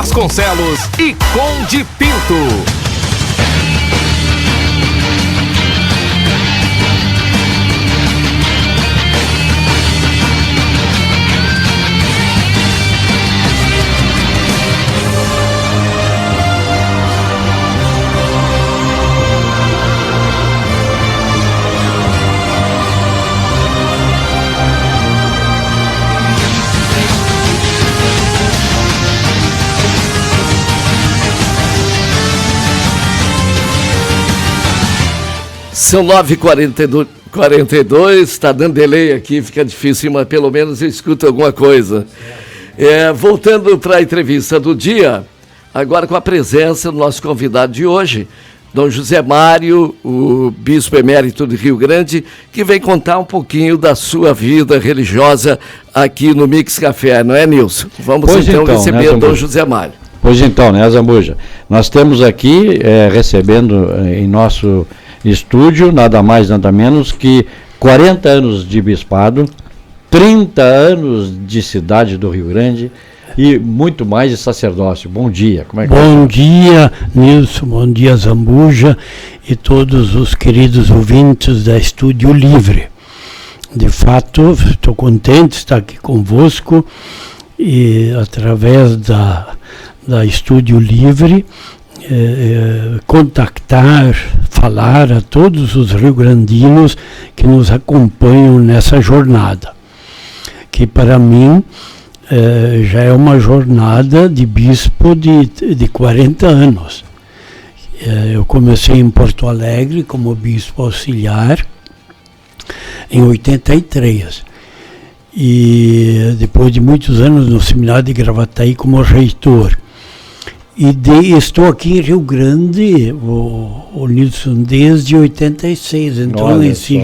Vasconcelos e Conde Pinto. São 9h42, está dando delay aqui, fica difícil, mas pelo menos eu escuto alguma coisa. Voltando para a entrevista do dia, agora com a presença do nosso convidado de hoje, Dom José Mário, o bispo emérito de Rio Grande, que vem contar um pouquinho da sua vida religiosa aqui no Mix Café, não é, Nilson? Vamos então receber, né, Dom José Mário. Pois então, né, Zambuja? Nós temos aqui, recebendo em nosso estúdio, nada mais, nada menos que 40 anos de bispado, 30 anos de cidade do Rio Grande e muito mais de sacerdócio. Bom dia, como é que Bom dia, Nilson, bom dia, Zambuja e todos os queridos ouvintes da Estúdio Livre. De fato, estou contente de estar aqui convosco e através da Estúdio Livre contactar, falar a todos os rio-grandinos que nos acompanham nessa jornada, que para mim já é uma jornada de bispo de 40 anos. Eu comecei em Porto Alegre como bispo auxiliar em 83 e depois de muitos anos no seminário de Gravataí como reitor. E estou aqui em Rio Grande, o Nilson, desde 86, então olha em si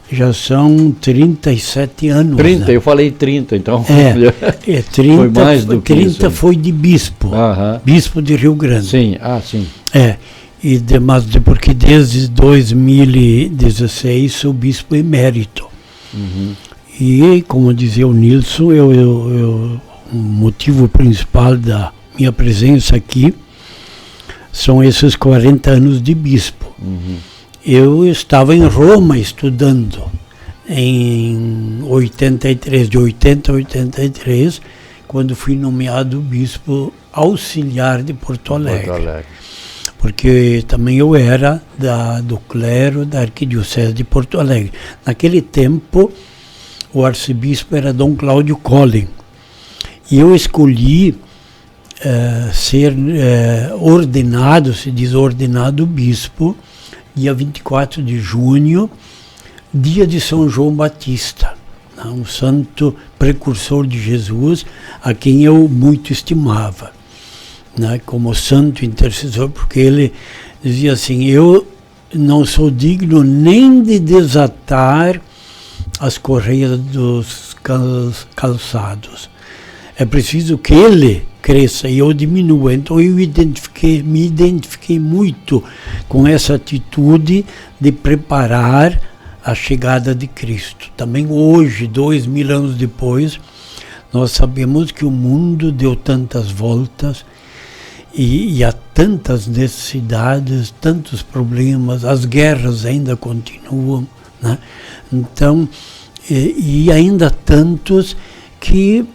já são 37 anos. 30, né? Eu falei 30, então 30, foi mais do que 30 isso. Foi de bispo, bispo de Rio Grande. Sim, sim. Mas porque desde 2016 sou bispo emérito. Uhum. E, como dizia o Nilson, o motivo principal da minha presença aqui são esses 40 anos de bispo. Uhum. Eu estava em Roma estudando em 83, de 80 a 83, quando fui nomeado bispo auxiliar de Porto Alegre. Porque também eu era do clero da Arquidiocese de Porto Alegre. Naquele tempo, o arcebispo era Dom Cláudio Collin. E eu escolhi ser ordenado, se diz ordenado bispo, dia 24 de junho, dia de São João Batista, um santo precursor de Jesus, a quem eu muito estimava, né, como santo intercessor, porque ele dizia assim: eu não sou digno nem de desatar as correias dos calçados. É preciso que ele cresça e eu diminua. Então eu me identifiquei muito com essa atitude de preparar a chegada de Cristo. Também hoje, 2000 anos depois, nós sabemos que o mundo deu tantas voltas e há tantas necessidades, tantos problemas, as guerras ainda continuam, né? Então, e ainda tantos que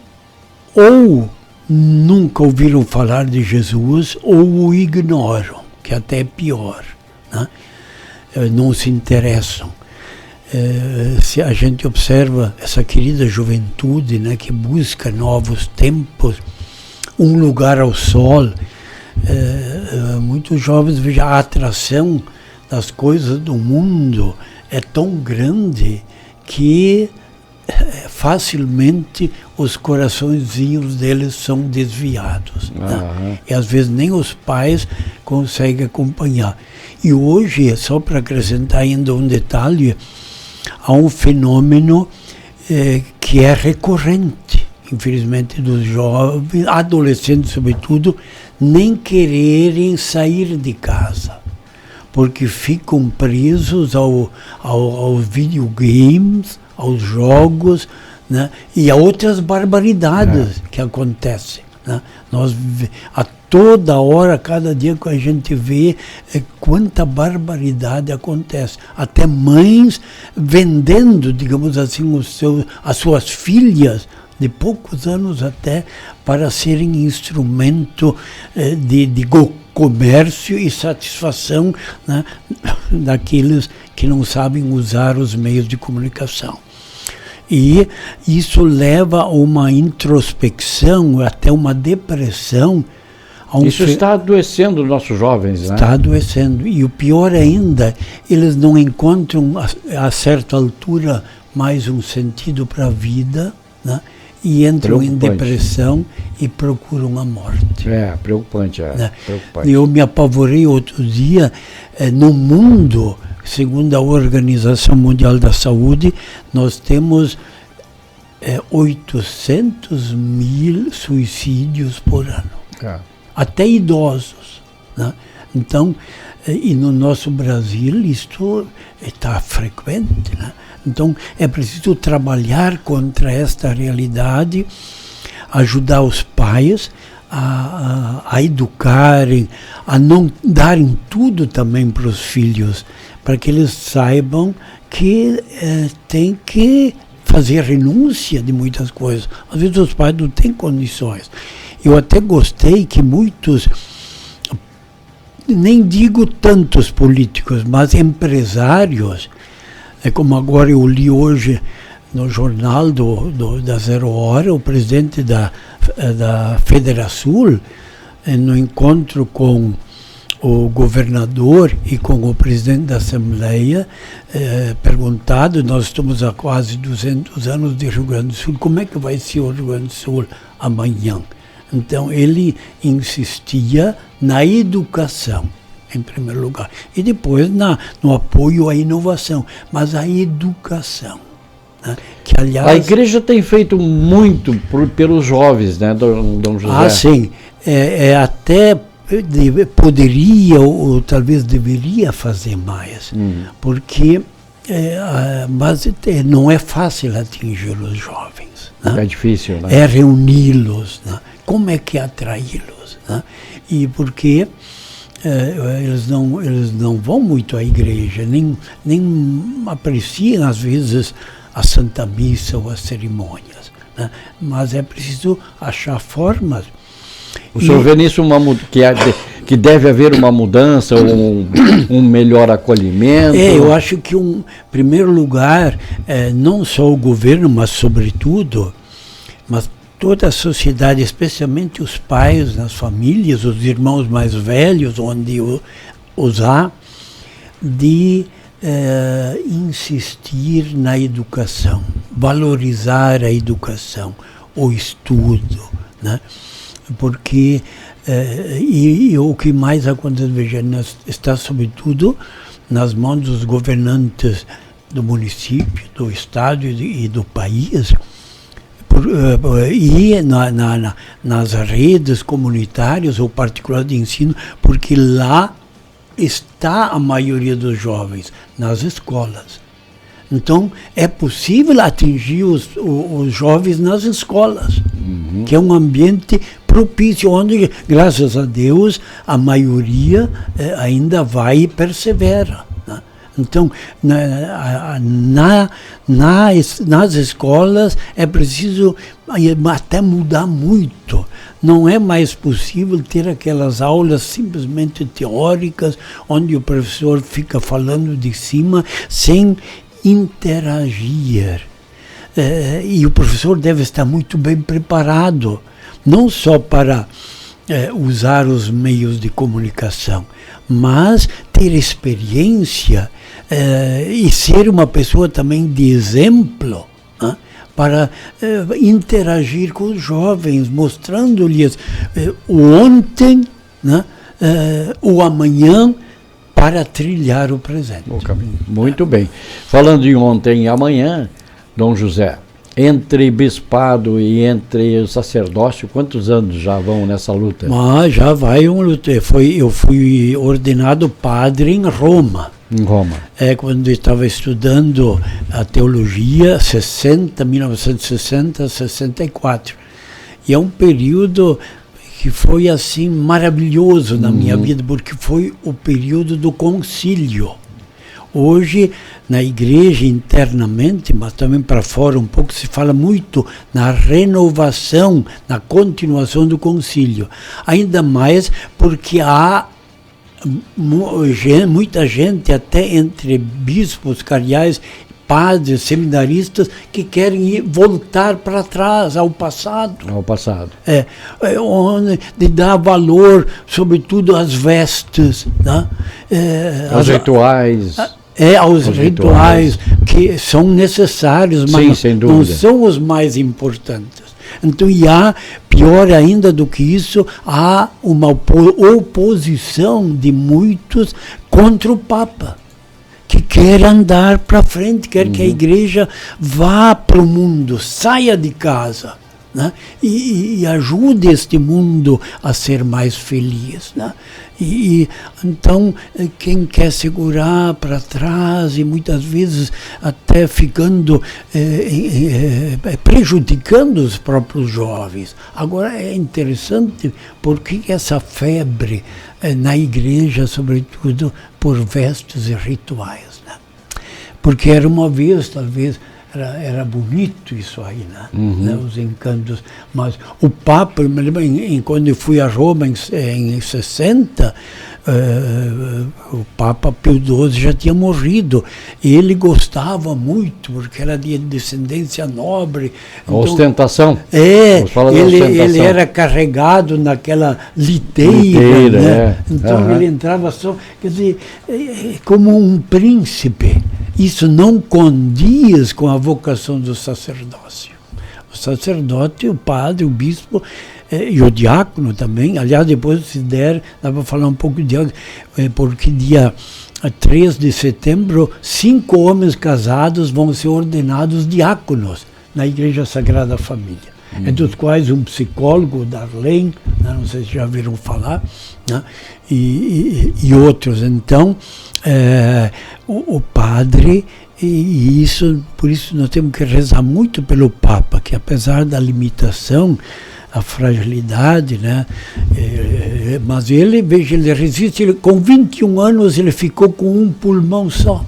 ou nunca ouviram falar de Jesus ou o ignoram, que até é pior, né? Não se interessam. Se a gente observa essa querida juventude, né, que busca novos tempos, um lugar ao sol, muitos jovens vejam a atração das coisas do mundo é tão grande que facilmente os coraçõezinhos deles são desviados, né? E às vezes nem os pais conseguem acompanhar. E hoje, só para acrescentar ainda um detalhe, há um fenômeno que é recorrente, infelizmente, dos jovens, adolescentes sobretudo, nem quererem sair de casa, porque ficam presos aos videogames, aos jogos, né, e a outras barbaridades que acontecem, né? A toda hora, cada dia que a gente vê quanta barbaridade acontece. Até mães vendendo, digamos assim, as suas filhas, de poucos anos até, para serem instrumento de comércio e satisfação, né, daqueles que não sabem usar os meios de comunicação. E isso leva a uma introspecção, até uma depressão. Isso está adoecendo os nossos jovens, né? Está adoecendo. E o pior ainda, eles não encontram a certa altura mais um sentido para a vida, né? E entram em depressão e procuram a morte. Preocupante. Né? Preocupante. Eu me apavorei outro dia, no mundo, segundo a Organização Mundial da Saúde, nós temos 800 mil suicídios por ano. Até idosos, né? Então, e no nosso Brasil isto está frequente, né? Então é preciso trabalhar contra esta realidade, ajudar os pais a educarem, a não darem tudo também para os filhos, para que eles saibam que tem que fazer renúncia de muitas coisas. Às vezes os pais não têm condições. Eu até gostei que muitos, nem digo tantos políticos, mas empresários, como agora eu li hoje no jornal da Zero Hora, o presidente da Federação, no encontro com o governador e com o presidente da Assembleia, perguntado, nós estamos há quase 200 anos de Rio Grande do Sul, como é que vai ser o Rio Grande do Sul amanhã? Então, ele insistia na educação, em primeiro lugar, e depois no apoio à inovação, mas a educação, né? Que, aliás, a igreja tem feito muito pelos jovens, né, Dom José? Ah, sim. Até poderia ou talvez deveria fazer mais, porque mas não é fácil atingir os jovens, né? É difícil, né? É reuni-los, né? Como é que atraí-los, né? E porque eles não vão muito à igreja, nem apreciam às vezes a Santa Missa ou as cerimônias, né? Mas é preciso achar formas. O senhor vê nisso que deve haver uma mudança, um melhor acolhimento? Eu acho que, em primeiro lugar, não só o governo, mas sobretudo, mas toda a sociedade, especialmente os pais, as famílias, os irmãos mais velhos, onde os há, de insistir na educação, valorizar a educação, o estudo, né? Porque o que mais acontece, veja, está sobretudo nas mãos dos governantes do município, do estado e do país, e nas redes comunitárias ou particulares de ensino, porque lá está a maioria dos jovens, nas escolas. Então, é possível atingir os jovens nas escolas, que é um ambiente propício, onde, graças a Deus, a maioria ainda vai e persevera, né? Então, nas escolas é preciso até mudar muito. Não é mais possível ter aquelas aulas simplesmente teóricas, onde o professor fica falando de cima, sem interagir. E o professor deve estar muito bem preparado, não só para usar os meios de comunicação, mas ter experiência e ser uma pessoa também de exemplo, né? Para interagir com os jovens, mostrando-lhes o ontem, né? O amanhã, para trilhar o presente. Muito bem. Falando em ontem e amanhã, Dom José, entre bispado e entre o sacerdócio, quantos anos já vão nessa luta? Já vai uma luta. Eu fui ordenado padre em Roma. Em Roma. Quando eu estava estudando a teologia, 1960, 64. E é um período que foi assim maravilhoso na minha vida, porque foi o período do concílio. Hoje, na igreja internamente, mas também para fora um pouco, se fala muito na renovação, na continuação do concílio. Ainda mais porque há muita gente, até entre bispos, cardeais, padres, seminaristas, que querem voltar para trás, ao passado. Ao passado. Onde de dar valor, sobretudo, às vestes, né? Aos rituais. Aos rituais que são necessários, mas sem não dúvida. são os mais importantes. Então, e há, pior ainda do que isso, há uma oposição de muitos contra o Papa, que quer andar para frente, quer que a igreja vá para o mundo, saia de casa, né? E ajude este mundo a ser mais feliz, né? Então, quem quer segurar para trás e muitas vezes até ficando prejudicando os próprios jovens. Agora é interessante porque essa febre na igreja, sobretudo por vestes e rituais, né? Porque era uma vez, talvez, era bonito isso aí, né? Os encantos. Mas o Papa, eu me lembro, quando eu fui a Roma em 60, o Papa Pio XII já tinha morrido. E ele gostava muito, porque era de descendência nobre. Então, ostentação. Ele era carregado naquela liteira, né? Então ele entrava só, quer dizer, como um príncipe. Isso não condiz com a vocação do sacerdócio. O sacerdote, o padre, o bispo e o diácono também. Aliás, depois, se der, dá para falar um pouco de diácono, porque dia 3 de setembro, 5 homens casados vão ser ordenados diáconos na Igreja Sagrada Família. Entre os quais um psicólogo, Darlene, né, não sei se já viram falar, né, e outros. Então, o padre, e isso, por isso nós temos que rezar muito pelo Papa, que apesar da limitação, a fragilidade, né, mas ele, veja, ele resiste, com 21 anos ele ficou com um pulmão só.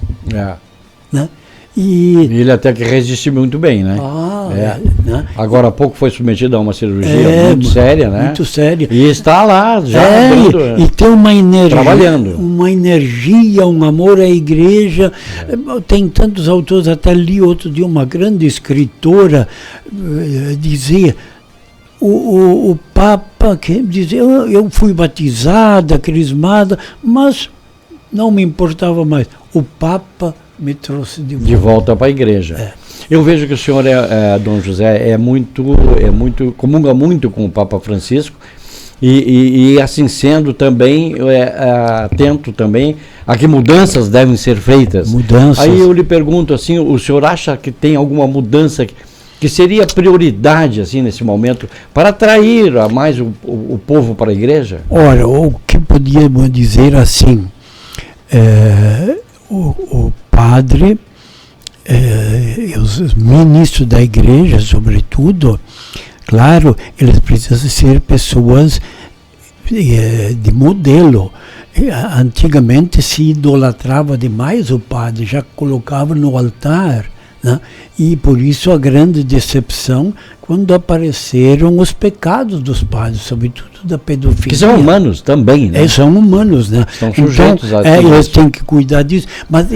Né? E ele até que resiste muito bem, né? Né? Agora há pouco foi submetido a uma cirurgia muito séria, né? Muito séria. E está lá já e tem uma energia, trabalhando. Uma energia, um amor à igreja. Tem tantos autores, até li outro dia, uma grande escritora dizia, o Papa que dizia, eu fui batizada, crismada, mas não me importava mais. O Papa me trouxe de volta para a igreja. Eu vejo que o senhor, Dom José, comunga muito com o Papa Francisco e assim sendo também, atento também a que mudanças devem ser feitas. Aí eu lhe pergunto assim, o senhor acha que tem alguma mudança que seria prioridade assim nesse momento para atrair a mais o povo para a igreja? Olha, o que podíamos dizer assim, o padre, os ministros da igreja, sobretudo, claro, eles precisam ser pessoas de modelo. Antigamente se idolatrava demais o padre, já colocava no altar, né? E por isso a grande decepção quando apareceram os pecados dos padres, sobretudo da pedofilia. Que são humanos também, né? São humanos, né? Estão sujeitos então, eles têm que cuidar disso. Mas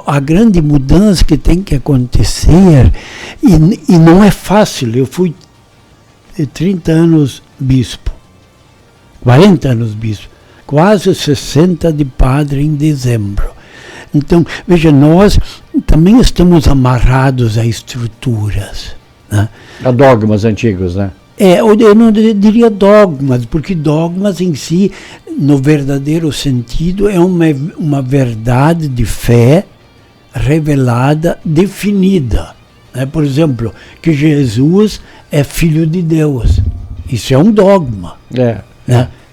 a grande mudança que tem que acontecer, e não é fácil, eu fui 30 anos bispo, 40 anos bispo, quase 60 de padre em dezembro. Então, veja, nós também estamos amarrados a estruturas, né? A dogmas antigos, né? Eu não diria dogmas, porque dogmas em si, no verdadeiro sentido, é uma verdade de fé revelada, definida. Né? Por exemplo, que Jesus é filho de Deus. Isso é um dogma.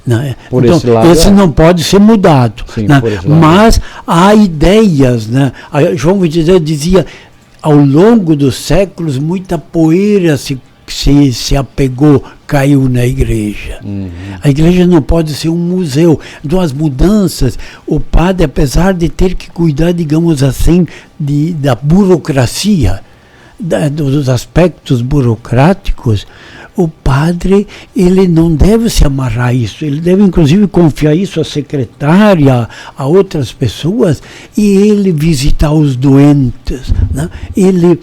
Né? Por então, esse lado, esse não pode ser mudado. Sim, né? Mas há ideias, né? João XXIII dizia, ao longo dos séculos, muita poeira se que se apegou caiu na igreja. A igreja não pode ser um museu. Então, as mudanças, o padre, apesar de ter que cuidar, digamos assim, da burocracia, dos aspectos burocráticos, o padre, ele não deve se amarrar a isso, ele deve inclusive confiar isso à secretária, a outras pessoas, e ele visitar os doentes, né? Ele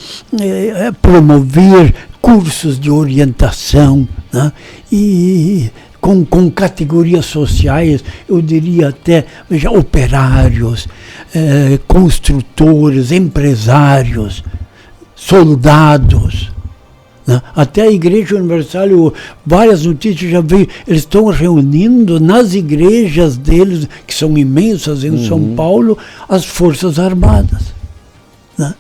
promover cursos de orientação, né? E com categorias sociais, eu diria até, veja, operários, construtores, empresários, soldados. Até a Igreja Universal, várias notícias já veio, eles estão reunindo nas igrejas deles, que são imensas em São Paulo, as Forças Armadas. Né?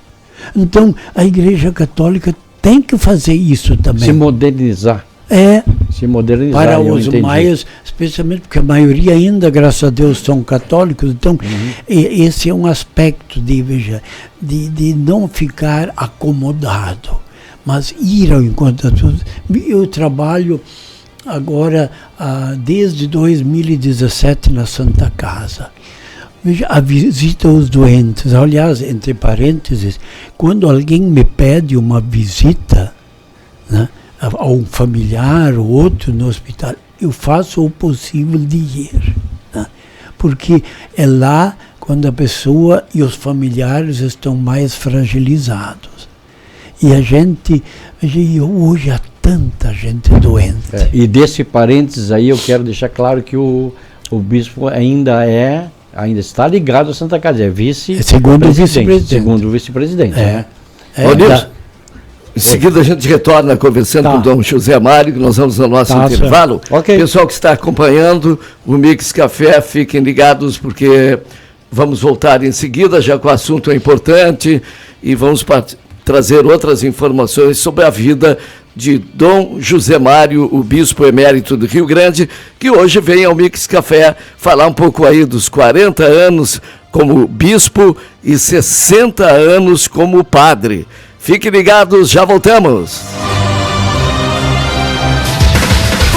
Então, a Igreja Católica tem que fazer isso também. Se modernizar. Se modernizar. Para os maias, especialmente porque a maioria ainda, graças a Deus, são católicos. Então, esse é um aspecto de não ficar acomodado, mas ir ao encontro de todos. Eu trabalho agora desde 2017 na Santa Casa. Veja, a visita aos doentes. Aliás, entre parênteses, quando alguém me pede uma visita, né, a um familiar ou outro no hospital, eu faço o possível de ir. Né, porque é lá quando a pessoa e os familiares estão mais fragilizados. E a gente, hoje há tanta gente doente. E desse parênteses aí eu quero deixar claro que o bispo ainda está ligado à Santa Casa, segundo vice-presidente. Segundo vice-presidente. Em seguida a gente retorna conversando com o Dom José Mário, que nós vamos ao nosso intervalo. Okay. Pessoal que está acompanhando o Mix Café, fiquem ligados porque vamos voltar em seguida, já com o assunto importante, e vamos trazer outras informações sobre a vida de Dom José Mário, o bispo emérito do Rio Grande, que hoje vem ao Mix Café falar um pouco aí dos 40 anos como bispo e 60 anos como padre. Fiquem ligados, já voltamos.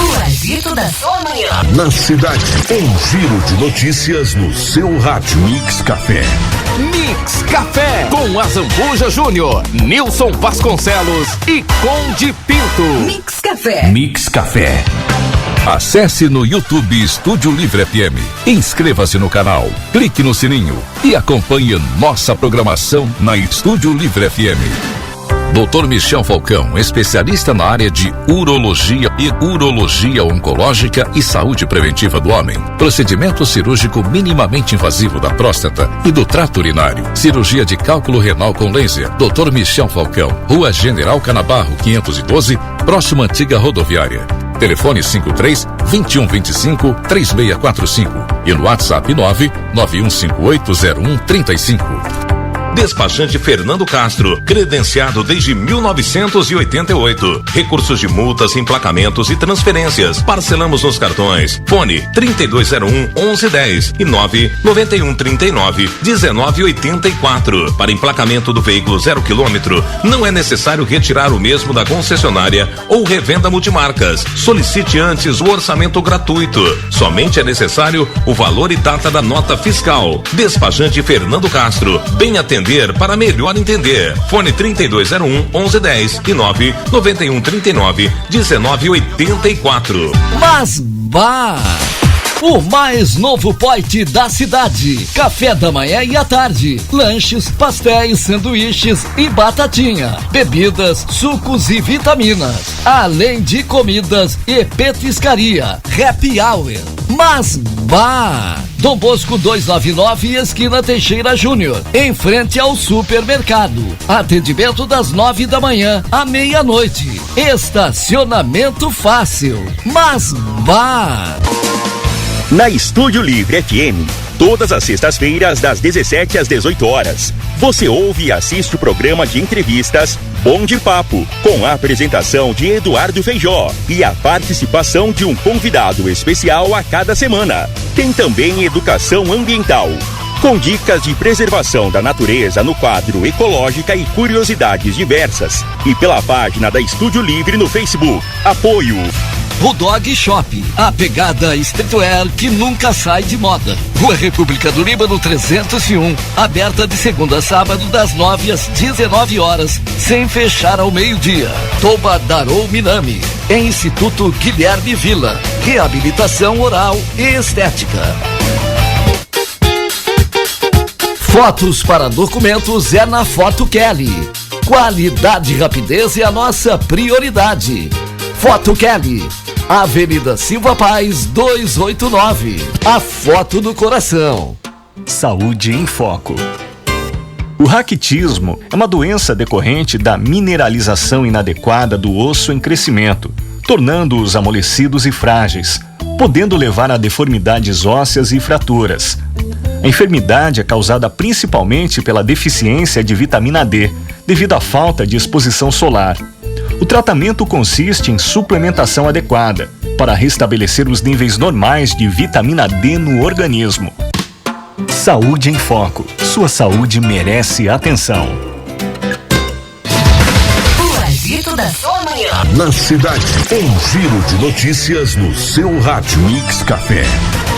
O agito da sua manhã. Na cidade, um giro de notícias no seu rádio. Mix Café. Mix Café com Azambuja Júnior, Nilson Vasconcelos e Conde Pinto. Mix Café. Mix Café. Acesse no YouTube Estúdio Livre FM. Inscreva-se no canal, clique no sininho e acompanhe nossa programação na Estúdio Livre FM. Dr. Michel Falcão, especialista na área de urologia e urologia oncológica e saúde preventiva do homem. Procedimento cirúrgico minimamente invasivo da próstata e do trato urinário. Cirurgia de cálculo renal com laser. Dr. Michel Falcão, Rua General Canabarro, 512, próxima antiga rodoviária. Telefone 53-2125-3645 e no WhatsApp 991580135. Despachante Fernando Castro, credenciado desde 1988. Recursos de multas, emplacamentos e transferências. Parcelamos nos cartões. Fone 3201-1110 e 99139-1984. Para emplacamento do veículo 0 km, não é necessário retirar o mesmo da concessionária ou revenda multimarcas. Solicite antes o orçamento gratuito. Somente é necessário o valor e data da nota fiscal. Despachante Fernando Castro, bem atendido para melhor entender. Fone 3201-1110 e 99139-1984. Mas o mais novo point da cidade. Café da manhã e à tarde. Lanches, pastéis, sanduíches e batatinha. Bebidas, sucos e vitaminas. Além de comidas e petiscaria. Happy Hour. Mas Dom Bosco 299, esquina Teixeira Júnior, em frente ao supermercado. Atendimento das 9 da manhã à meia-noite. Estacionamento fácil. Mas Na Estúdio Livre FM, todas as sextas-feiras, das 17 às 18 horas. Você ouve e assiste o programa de entrevistas Bom de Papo, com a apresentação de Eduardo Feijó e a participação de um convidado especial a cada semana. Tem também educação ambiental. com dicas de preservação da natureza no quadro Ecológica e curiosidades diversas. E pela página da Estúdio Livre no Facebook. Apoio Budog Shop, a pegada streetwear que nunca sai de moda. Rua República do Líbano 301, aberta de segunda a sábado das 9 às 19 horas, sem fechar ao meio-dia. Toba Darou Minami, em Instituto Guilherme Vila, reabilitação oral e estética. Fotos para documentos é na Foto Kelly. Qualidade e rapidez é a nossa prioridade. Foto Kelly, Avenida Silva Paz 289. A foto do coração. Saúde em Foco. O raquitismo é uma doença decorrente da mineralização inadequada do osso em crescimento, tornando-os amolecidos e frágeis, podendo levar a deformidades ósseas e fraturas. A enfermidade é causada principalmente pela deficiência de vitamina D, devido à falta de exposição solar. O tratamento consiste em suplementação adequada para restabelecer os níveis normais de vitamina D no organismo. Saúde em Foco. Sua saúde merece atenção. O agito da sua manhã. Na cidade, um giro de notícias no seu rádio. Mix Café.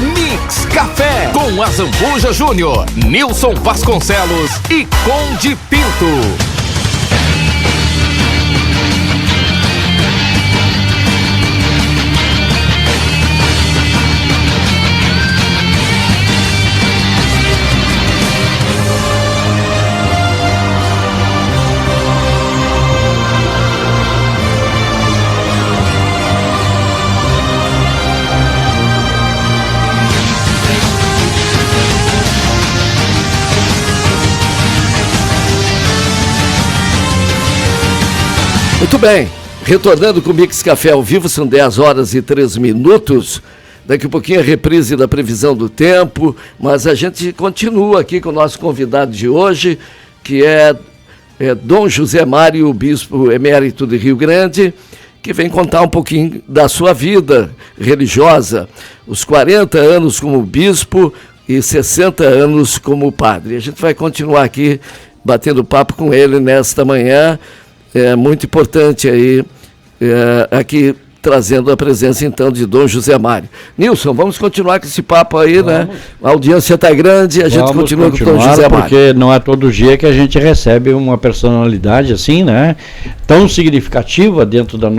Mix Café com Azambuja Júnior, Nilson Vasconcelos e Conde Pinto. Muito bem, retornando com o Mix Café ao vivo, são 10 horas e 3 minutos. Daqui a pouquinho a reprise da previsão do tempo, mas a gente continua aqui com o nosso convidado de hoje, que é Dom José Mário, bispo emérito de Rio Grande, que vem contar um pouquinho da sua vida religiosa, os 40 anos como bispo e 60 anos como padre. A gente vai continuar aqui batendo papo com ele nesta manhã. É muito importante aí, aqui trazendo a presença então de Dom José Mário. Nilson, vamos continuar com esse papo aí, né? A audiência está grande, a gente continua com o Dom José Mário. Porque não é todo dia que a gente recebe uma personalidade assim, né? Tão significativa dentro da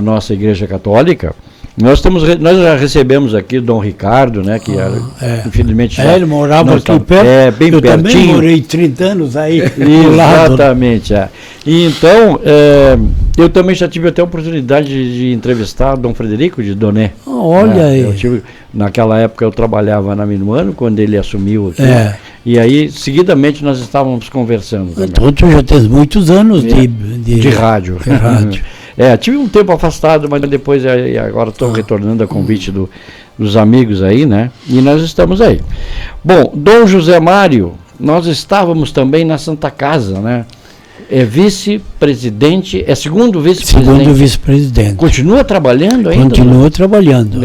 nossa Igreja Católica. Nós já recebemos aqui o Dom Ricardo, né, que infelizmente já ele morava aqui perto, bem eu pertinho. Também morei 30 anos aí. Exatamente. E então, eu também já tive até a oportunidade de entrevistar o Dom Frederico de Doné. Olha aí. Naquela época eu trabalhava na Minuano, quando ele assumiu aqui. E aí, seguidamente, nós estávamos conversando. Então, tu já tens muitos anos de rádio. Tive um tempo afastado, mas depois agora estou retornando a convite dos amigos aí, né? E nós estamos aí. Bom, Dom José Mário, nós estávamos também na Santa Casa, né? É vice-presidente, é segundo vice-presidente. Segundo vice-presidente. Continua trabalhando ainda? Continua trabalhando,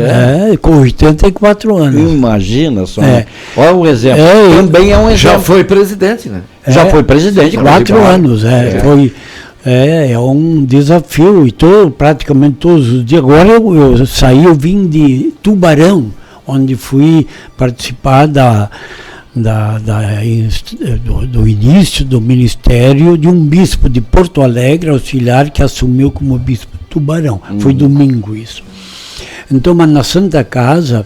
com 84 anos. Imagina só. Olha o exemplo. Também é um exemplo. Já foi presidente, né? Já foi presidente. 4 anos, foi... É um desafio, e praticamente todos os dias. Agora eu vim de Tubarão, onde fui participar do início do ministério de um bispo de Porto Alegre, auxiliar, que assumiu como bispo de Tubarão. Foi domingo isso. Então, mas na Santa Casa,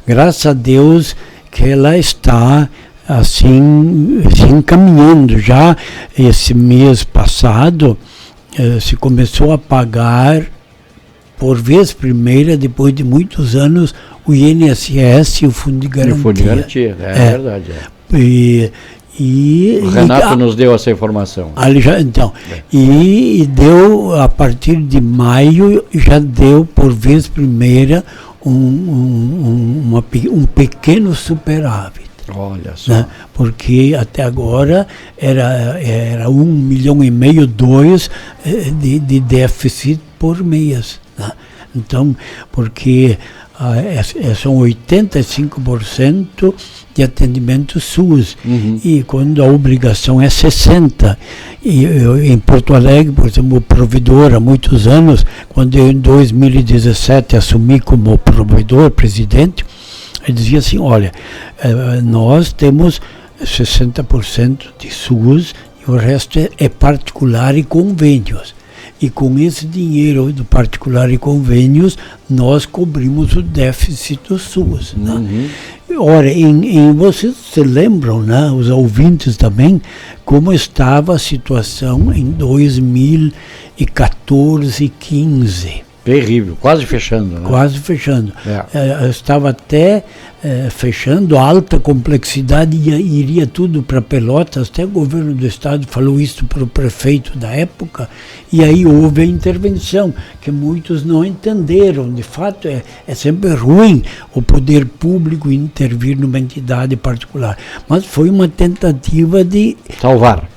graças a Deus que ela está assim caminhando. Já esse mês passado se começou a pagar por vez primeira, depois de muitos anos, o INSS e o Fundo de Garantia. O Fundo de Garantia, é verdade. O Renato nos deu essa informação. E deu, a partir de maio, já deu por vez primeira um pequeno superávit. Olha só. Né? Porque até agora era 1,5 milhão, 2 de déficit por mês. Né? Então, porque são 85% de atendimento SUS, e quando a obrigação é 60%. E em Porto Alegre, por exemplo, o provedor, há muitos anos, quando eu em 2017 assumi como provedor, presidente, ele dizia assim, olha, nós temos 60% de SUS e o resto é particular e convênios. E com esse dinheiro do particular e convênios, nós cobrimos o déficit do SUS. Né? Ora, vocês se lembram, né, os ouvintes também, como estava a situação em 2014 e 2015. Terrível, quase fechando. Né? Quase fechando. Estava até fechando, alta complexidade, iria tudo para Pelotas, até o governo do estado falou isso para o prefeito da época, e aí houve a intervenção, que muitos não entenderam. De fato, é sempre ruim o poder público intervir numa entidade particular, mas foi uma tentativa de salvar.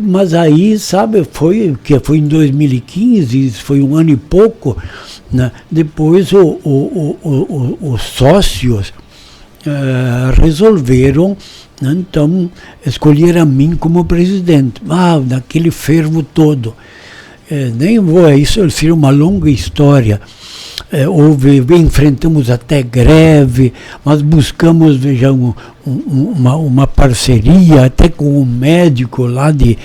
Mas aí, sabe, foi em 2015, foi um ano e pouco, né? Depois os sócios resolveram, né, então, escolher a mim como presidente. Naquele fervo todo. Nem vou, isso seria uma longa história. Enfrentamos até greve, mas buscamos, veja, uma parceria até com um médico lá de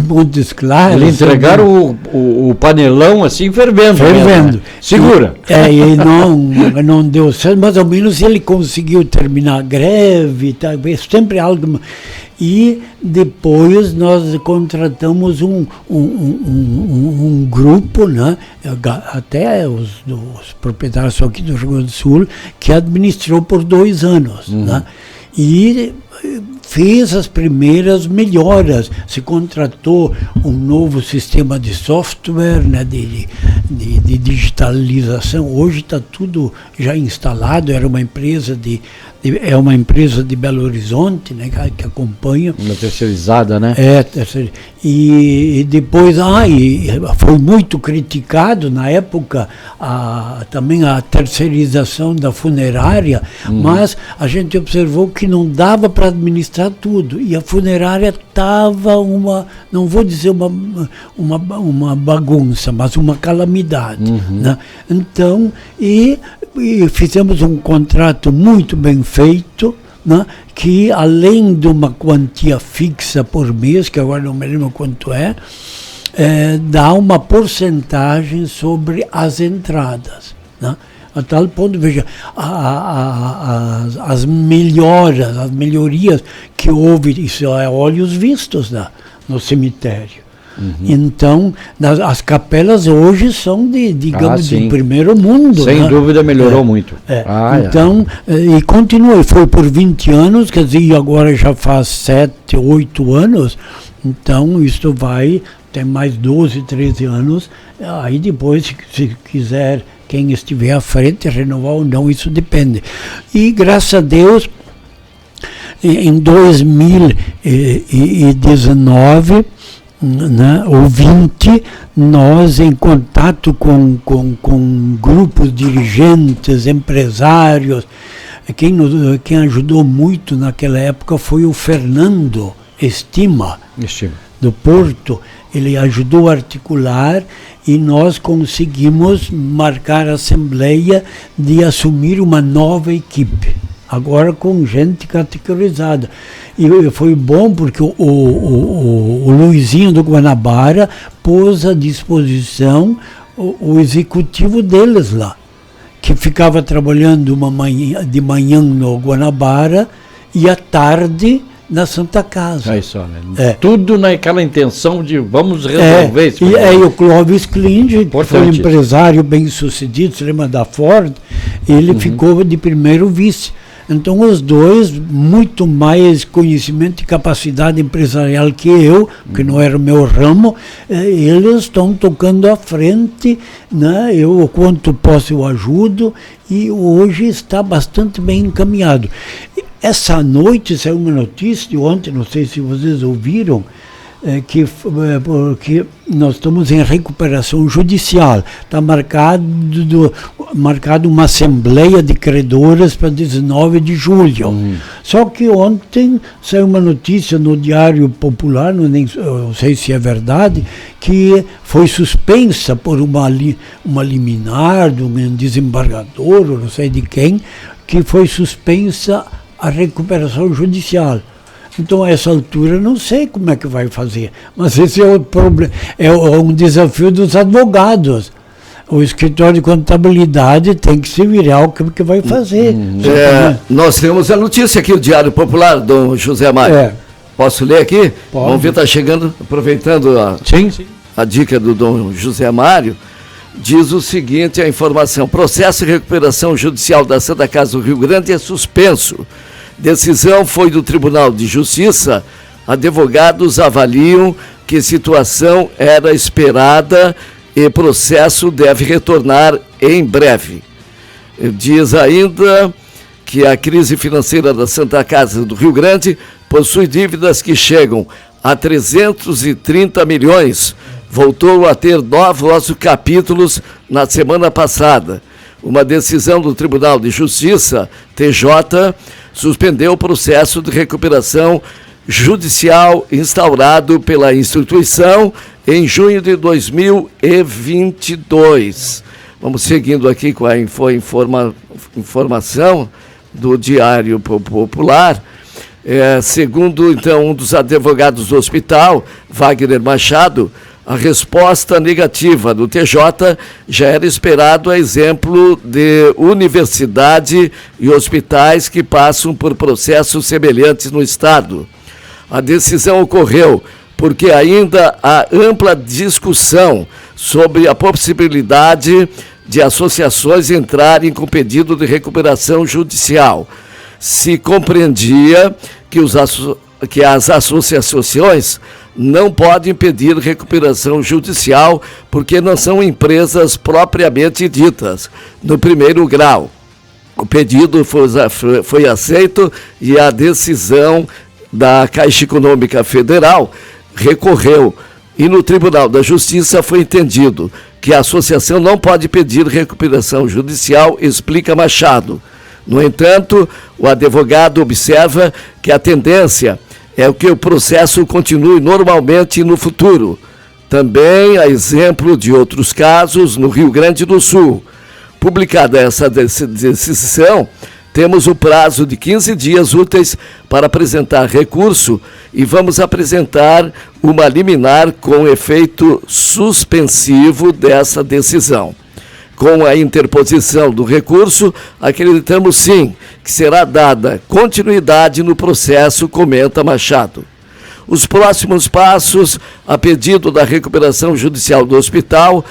Montes Claros. Eles entregaram o panelão assim fervendo. Né? Segura. E não deu certo, mais ou menos ele conseguiu terminar a greve, tá, sempre algo. E depois nós contratamos um grupo, né, até os proprietários aqui do Rio Grande do Sul, que administrou por 2 anos. Né, e fez as primeiras melhoras. Se contratou um novo sistema de software, né, de digitalização. Hoje está tudo já instalado. Era uma empresa é uma empresa de Belo Horizonte, né, que acompanha. Uma terceirizada, né? E depois, foi muito criticado na época também a terceirização da funerária, mas a gente observou que não dava para administrar tudo, e a funerária estava não vou dizer uma bagunça, mas uma calamidade. Né? Então, e fizemos um contrato muito bem feito, né, que além de uma quantia fixa por mês, que agora não me lembro quanto dá uma porcentagem sobre as entradas. Né? A tal ponto, veja, as melhorias que houve, isso é olhos vistos no cemitério. Então, as capelas hoje são digamos, de primeiro mundo. Sem dúvida melhorou muito. Então, e continua, foi por 20 anos, quer dizer, agora já faz 7, 8 anos, então isso tem mais 12, 13 anos, aí depois, se quiser, quem estiver à frente, renovar ou não, isso depende. E graças a Deus, em 2019, né, ou 20, nós em contato com grupos dirigentes, empresários, quem ajudou muito naquela época foi o Fernando Estima, do Porto. Ele ajudou a articular e nós conseguimos marcar a assembleia de assumir uma nova equipe, agora com gente categorizada. E foi bom porque o Luizinho do Guanabara pôs à disposição o executivo deles lá, que ficava trabalhando de manhã no Guanabara e à tarde na Santa Casa. Aí só, né? Tudo naquela intenção de vamos resolver isso. E aí o Clóvis Klinge, que foi um empresário bem sucedido, se lembra da Ford, ele ficou de primeiro vice. Então os dois, muito mais conhecimento e capacidade empresarial que eu, que não era o meu ramo, eles estão tocando à frente, né? Eu, o quanto posso, eu ajudo, e hoje está bastante bem encaminhado. Essa noite saiu uma notícia de ontem, não sei se vocês ouviram, porque nós estamos em recuperação judicial. Está marcado uma assembleia de credores para 19 de julho. Só que ontem saiu uma notícia no Diário Popular, não sei se é verdade, que foi suspensa por uma liminar de um desembargador, ou não sei de quem, que foi suspensa a recuperação judicial. Então, a essa altura, não sei como é que vai fazer. Mas esse é o problema, é um desafio dos advogados. O escritório de contabilidade tem que se virar o que vai fazer. Nós temos a notícia aqui, o Diário Popular, Dom José Mário. Posso ler aqui? Pode. Vamos ver, está chegando, aproveitando a dica do Dom José Mário. Diz o seguinte, a informação: processo de recuperação judicial da Santa Casa do Rio Grande é suspenso. Decisão foi do Tribunal de Justiça. Advogados avaliam que situação era esperada e processo deve retornar em breve. Diz ainda que a crise financeira da Santa Casa do Rio Grande possui dívidas que chegam a 330 milhões. Voltou a ter novos capítulos na semana passada. Uma decisão do Tribunal de Justiça, TJ, suspendeu o processo de recuperação judicial instaurado pela instituição em junho de 2022. Vamos seguindo aqui com a informação do Diário Popular. Segundo, então, um dos advogados do hospital, Wagner Machado, a resposta negativa do TJ já era esperado, a exemplo de universidade e hospitais que passam por processos semelhantes no Estado. A decisão ocorreu porque ainda há ampla discussão sobre a possibilidade de associações entrarem com pedido de recuperação judicial. Se compreendia que as associações não podem pedir recuperação judicial porque não são empresas propriamente ditas, no primeiro grau. O pedido foi aceito e a decisão da Caixa Econômica Federal recorreu. E no Tribunal da Justiça foi entendido que a associação não pode pedir recuperação judicial, explica Machado. No entanto, o advogado observa que a tendência é que o processo continue normalmente no futuro. Também, a exemplo de outros casos no Rio Grande do Sul. Publicada essa decisão, temos o prazo de 15 dias úteis para apresentar recurso e vamos apresentar uma liminar com efeito suspensivo dessa decisão. Com a interposição do recurso, acreditamos sim que será dada continuidade no processo, comenta Machado. Os próximos passos, a pedido da recuperação judicial do hospital,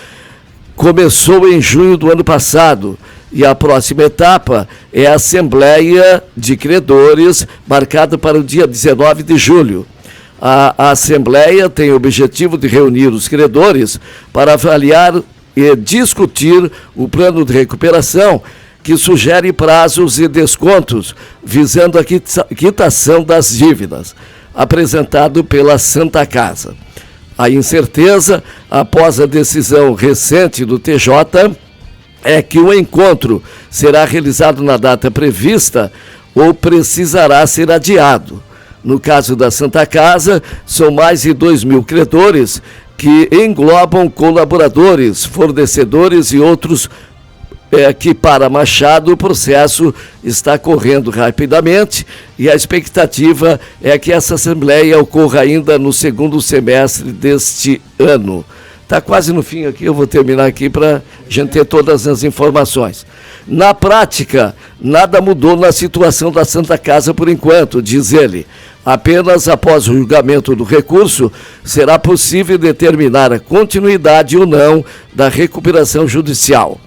começou em junho do ano passado e a próxima etapa é a Assembleia de Credores, marcada para o dia 19 de julho. A Assembleia tem o objetivo de reunir os credores para avaliar e discutir o plano de recuperação que sugere prazos e descontos, visando a quitação das dívidas, apresentado pela Santa Casa. A incerteza, após a decisão recente do TJ, é que o encontro será realizado na data prevista ou precisará ser adiado. No caso da Santa Casa, são mais de 2.000 credores que englobam colaboradores, fornecedores e outros que, para Machado, o processo está correndo rapidamente e a expectativa é que essa assembleia ocorra ainda no segundo semestre deste ano. Está quase no fim aqui, eu vou terminar aqui para a gente ter todas as informações. Na prática, nada mudou na situação da Santa Casa por enquanto, diz ele. Apenas após o julgamento do recurso, será possível determinar a continuidade ou não da recuperação judicial.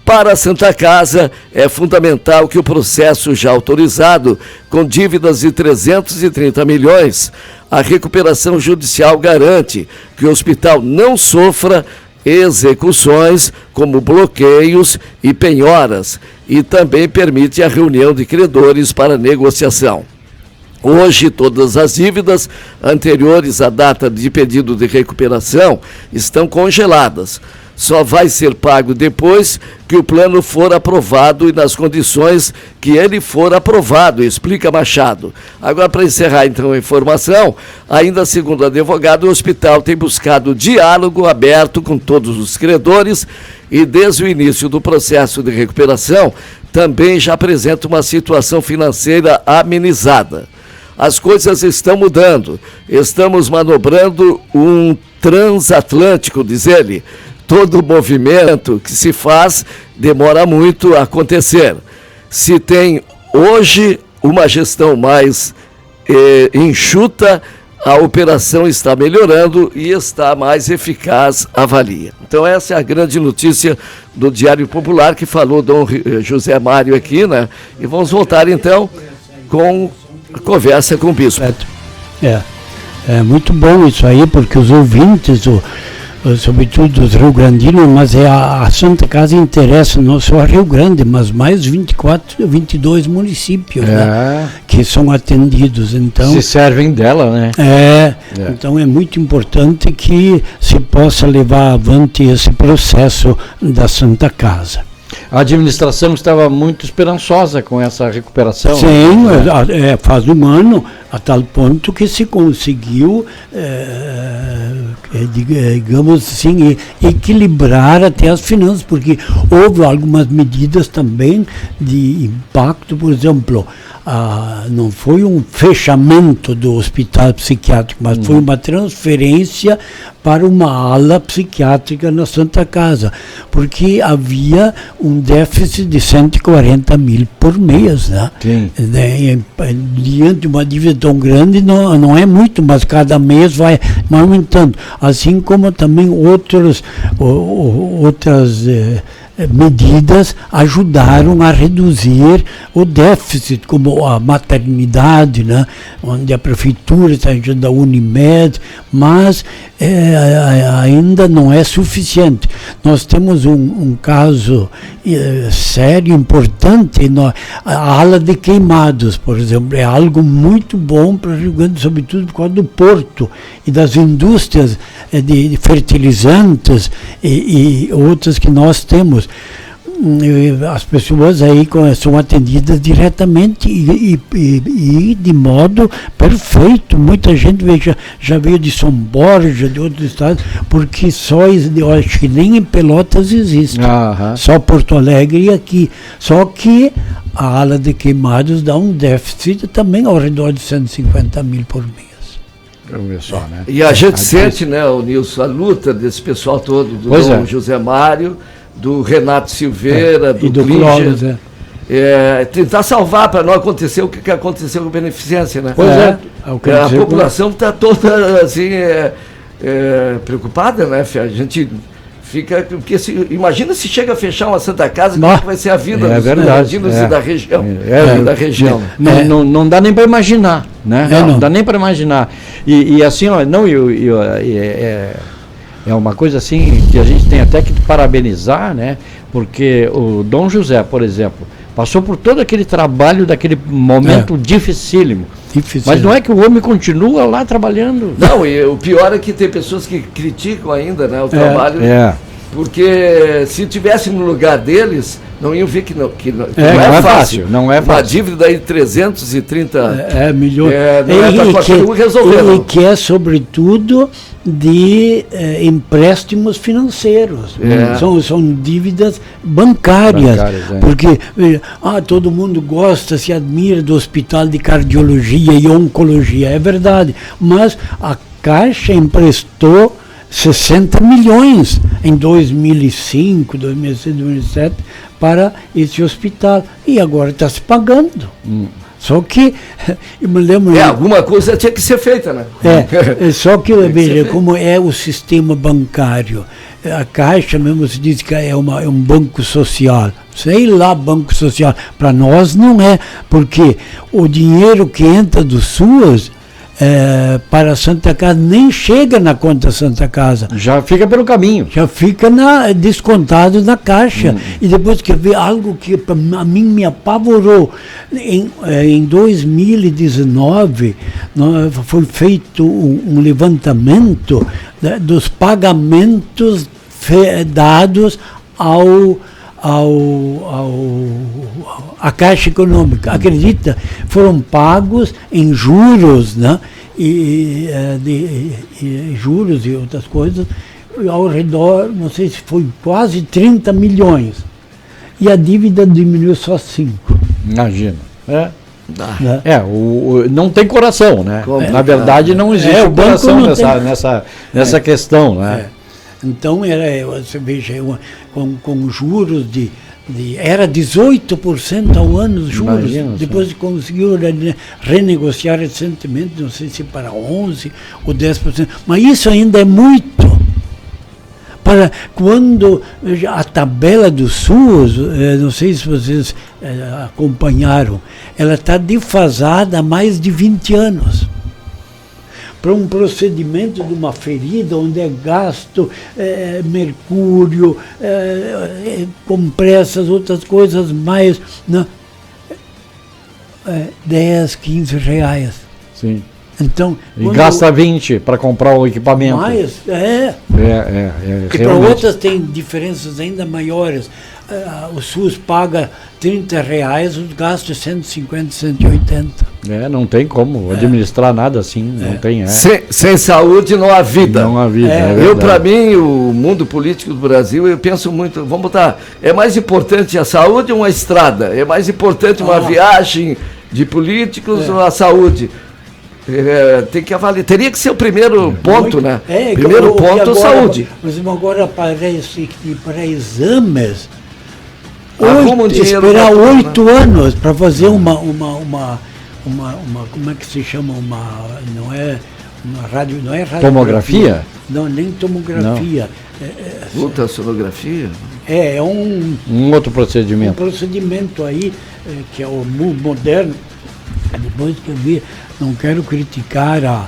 Para a Santa Casa, é fundamental que o processo já autorizado, com dívidas de 330 milhões, a recuperação judicial garante que o hospital não sofra execuções como bloqueios e penhoras e também permite a reunião de credores para negociação. Hoje, todas as dívidas anteriores à data de pedido de recuperação estão congeladas. Só vai ser pago depois que o plano for aprovado e nas condições que ele for aprovado, explica Machado. Agora, para encerrar então a informação, ainda segundo o advogado, o hospital tem buscado diálogo aberto com todos os credores e desde o início do processo de recuperação também já apresenta uma situação financeira amenizada. As coisas estão mudando, estamos manobrando um transatlântico, diz ele. Todo movimento que se faz demora muito a acontecer. Se tem hoje uma gestão mais enxuta, a operação está melhorando e está mais eficaz, avalia. Então essa é a grande notícia do Diário Popular que falou Dom José Mário aqui, né? E vamos voltar então com a conversa com o bispo. É muito bom isso aí, porque os ouvintes, sobretudo os rio-grandinos, mas a Santa Casa interessa não só a Rio Grande, mas mais 22 municípios, né, que são atendidos. Então, se servem dela, né? Então é muito importante que se possa levar avante esse processo da Santa Casa. A administração estava muito esperançosa com essa recuperação. Sim, né? Faz um ano, a tal ponto que se conseguiu, digamos assim, equilibrar até as finanças, porque houve algumas medidas também de impacto, por exemplo, não foi um fechamento do hospital psiquiátrico, mas foi uma transferência para uma ala psiquiátrica na Santa Casa, porque havia um déficit de 140 mil por mês, né? Sim. Diante de uma dívida tão grande, não é muito, mas cada mês vai aumentando, assim como também outras medidas ajudaram a reduzir o déficit, como a maternidade, né, onde a prefeitura está ajudando a Unimed, mas ainda não é suficiente. Nós temos um caso sério, importante, a ala de queimados, por exemplo, é algo muito bom para o Rio Grande, sobretudo por causa do porto e das indústrias de fertilizantes e outras que nós temos. As pessoas aí são atendidas diretamente e de modo perfeito. Muita gente já veio de São Borja, de outros estados, porque eu acho que nem em Pelotas existe, só Porto Alegre e aqui. Só que a ala de queimados dá um déficit também ao redor de 150 mil por mês. Só, né? E a gente sente, né, o Nilson, a luta desse pessoal todo, do Dom José Mário, do Renato Silveira, do Clóvis, tentar salvar para não acontecer o que aconteceu com a beneficência, né? A população está toda assim preocupada, né? A gente fica, porque imagina se chega a fechar uma Santa Casa, como é que vai ser a vida dos da região. Não dá nem para imaginar, né? Não dá nem para imaginar. E assim, é uma coisa assim que a gente tem até que parabenizar, né? Porque o Dom José, por exemplo, passou por todo aquele trabalho daquele momento dificílimo. Mas não é que o homem continua lá trabalhando. Não, e o pior é que tem pessoas que criticam ainda, né, o trabalho. Porque se tivesse no lugar deles, não iam ver que não é fácil. Não é fácil. Uma dívida aí de 330 milhões. Não é para qualquer um resolver. Ele quer, sobretudo, de empréstimos financeiros. São dívidas bancárias. Porque todo mundo gosta, se admira do hospital de cardiologia e oncologia. É verdade. Mas a Caixa emprestou 60 milhões em 2005, 2006, 2007 para esse hospital. E agora está se pagando. Só que, eu me lembro... alguma coisa tinha que ser feita, né? Só que, veja, como é o sistema bancário. A Caixa mesmo se diz que é um banco social. Sei lá, banco social. Para nós não é, porque o dinheiro que entra do SUAS para a Santa Casa, nem chega na conta Santa Casa. Já fica pelo caminho. Já fica descontado na caixa. E depois que ver algo que a mim me apavorou. Em 2019, foi feito um levantamento dos pagamentos dados à Caixa Econômica. Acredita? Foram pagos em juros, né? E juros e outras coisas, ao redor, não sei se foi quase 30 milhões. E a dívida diminuiu só 5. Imagina. Não tem coração, né? Na verdade, não existe coração nessa questão, né? Então, você veja, com juros era 18% ao ano os juros. Imagina, depois conseguiu renegociar recentemente, não sei se para 11% ou 10%. Mas isso ainda é muito. Para quando a tabela do SUS, não sei se vocês acompanharam, ela está defasada há mais de 20 anos. Para um procedimento de uma ferida onde é gasto mercúrio, compressas, outras coisas mais, né? 10, 15 reais. Sim. Então, e gasta 20 para comprar o equipamento. Mais, porque para outras tem diferenças ainda maiores. O SUS paga 30 reais, os gastos 150, 180. Não tem como administrar nada assim, não tem. Sem saúde não há vida. Não há vida. Para mim, o mundo político do Brasil, eu penso muito, vamos botar, é mais importante a saúde ou uma estrada? É mais importante uma viagem de políticos ou a saúde? Tem que avaliar, teria que ser o primeiro ponto, né? Primeiro ponto, agora, saúde. Por exemplo, agora parece que para exames, esperar 8 anos para fazer uma como é que se chama, não é radiografia. Tomografia? Não, nem tomografia. Ultrassonografia? É um outro procedimento. Um procedimento aí, que é o moderno. Depois que eu vi, não quero criticar a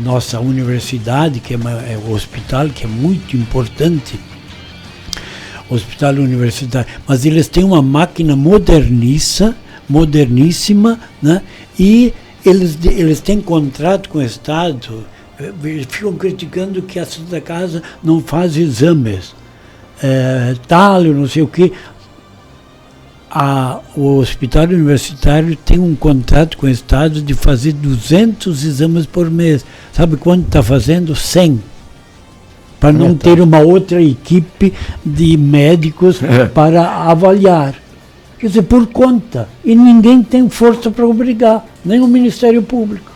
nossa universidade, que é o hospital, que é muito importante, hospital universitário, mas eles têm uma máquina moderníssima, né? E eles têm contrato com o Estado, ficam criticando que a Santa Casa não faz exames, não sei o quê. O hospital universitário tem um contrato com o Estado de fazer 200 exames por mês. Sabe quanto está fazendo? 100. Para não ter uma outra equipe de médicos para avaliar. Quer dizer, por conta. E ninguém tem força para obrigar, nem o Ministério Público.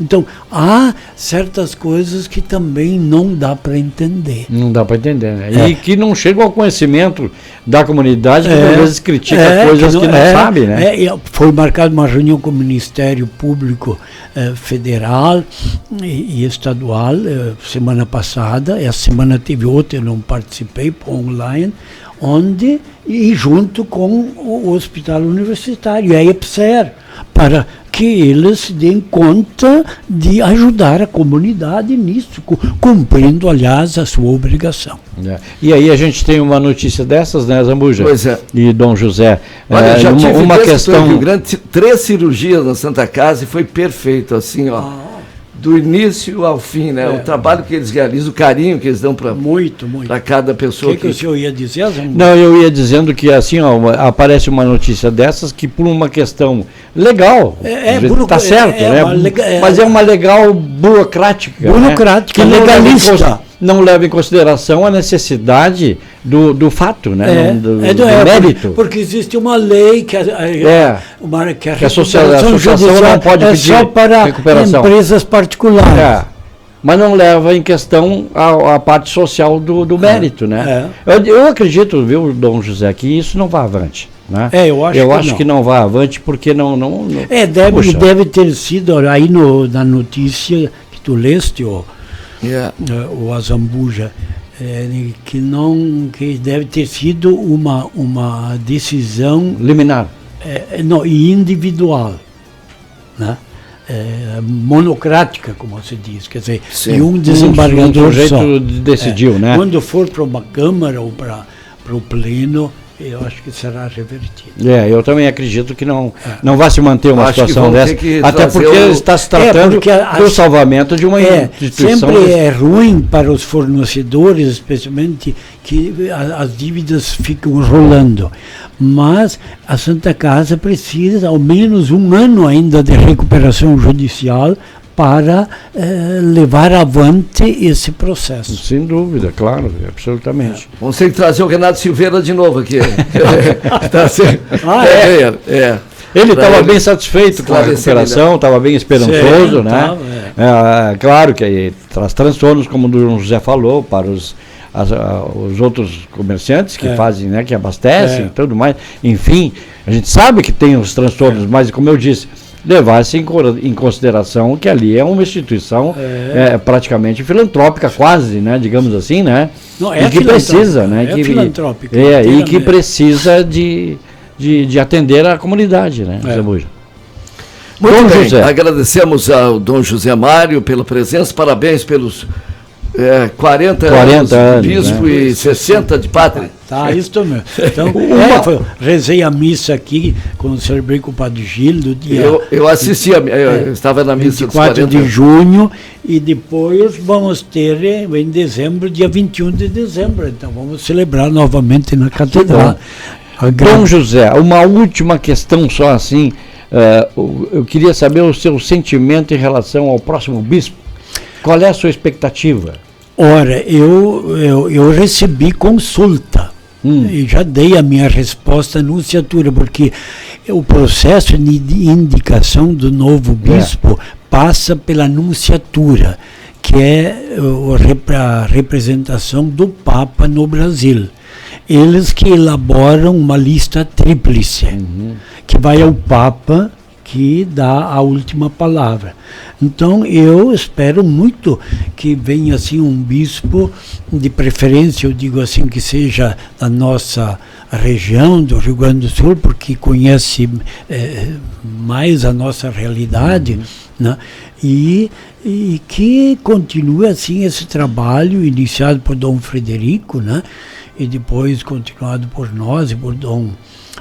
Então, há certas coisas que também não dá para entender. Não dá para entender, né? E que não chegam ao conhecimento da comunidade, que às vezes critica coisas que não sabe, né? Foi marcada uma reunião com o Ministério Público Federal e Estadual semana passada. Essa semana teve outra, eu não participei, online, e junto com o Hospital Universitário, a EPSER, para que eles se deem conta de ajudar a comunidade nisso, cumprindo, aliás, a sua obrigação. E aí a gente tem uma notícia dessas, né, Zambuja? Pois é. E Dom José. Olha, já tive uma questão no Rio Grande, 3 cirurgias na Santa Casa e foi perfeito, assim, do início ao fim, né? O trabalho que eles realizam, o carinho que eles dão para cada pessoa. O que o senhor ia dizer, Zambuja? Não, eu ia dizendo que assim, aparece uma notícia dessas que por uma questão legal, está certo, né? Mas é uma legal burocrática. Burocrática, né? Legalista. Não leva em consideração a necessidade do fato, né? Do mérito. Porque existe uma lei que a associação não pode pedir só para recuperação. Empresas particulares. Mas não leva em questão a parte social do mérito, né? Eu acredito, viu, Dom José, que isso não vai avante. Né? Eu acho que não vai avante porque não deve ter sido aí na notícia que tu leste, o Zambuja, que deve ter sido uma decisão liminar, e individual, né? monocrática, como se diz, quer dizer, Sim. de um desembargador só. decidiu, né? Quando for para uma Câmara ou para o Pleno, eu acho que será revertido. Eu também acredito que não vai se manter uma Acho que situação vão ter dessa, que até trazer porque o- está se tratando porque do salvamento de uma instituição. Sempre é ruim para os fornecedores, especialmente, que as dívidas ficam rolando. Mas a Santa Casa precisa ao menos um ano ainda de recuperação judicial para levar avante esse processo. Sem dúvida, claro, absolutamente. Vamos ter que trazer o Renato Silveira de novo aqui. Tá certo. Ele Pra estava ele bem satisfeito com a esclarecer recuperação, estava bem esperançoso, Sim, né? tava, Claro que traz transtornos, como o Dom José falou, para os outros comerciantes que fazem, né, que abastecem e tudo mais. Enfim, a gente sabe que tem os transtornos, mas como eu disse, levar-se em consideração que ali é uma instituição praticamente filantrópica, quase, né, digamos assim, né? Não, e que precisa, né? filantrópica. E que precisa de atender a comunidade, né? Muito Dom bem, José. agradecemos ao Dom José Mário pela presença, parabéns pelos 40 anos de bispo, né? e 60 de padre. Tá, isso mesmo. Então, rezei a missa aqui, quando celebrei com o Padre Gil, do dia... Eu assisti, eu estava na missa dos 24 40 de junho, e depois vamos ter em dezembro, dia 21 de dezembro. Então vamos celebrar novamente na Catedral. Dom José, uma última questão só assim, eu queria saber o seu sentimento em relação ao próximo bispo. Qual é a sua expectativa? Ora, eu recebi consulta e já dei a minha resposta à nunciatura, porque o processo de indicação do novo bispo passa pela nunciatura, que é a representação do Papa no Brasil. Eles que elaboram uma lista tríplice, que vai ao Papa, que dá a última palavra. Então eu espero muito que venha assim um bispo, de preferência eu digo assim, que seja da nossa região do Rio Grande do Sul, porque conhece mais a nossa realidade, né? E que continue assim esse trabalho iniciado por Dom Frederico, né? E depois continuado por nós e por Dom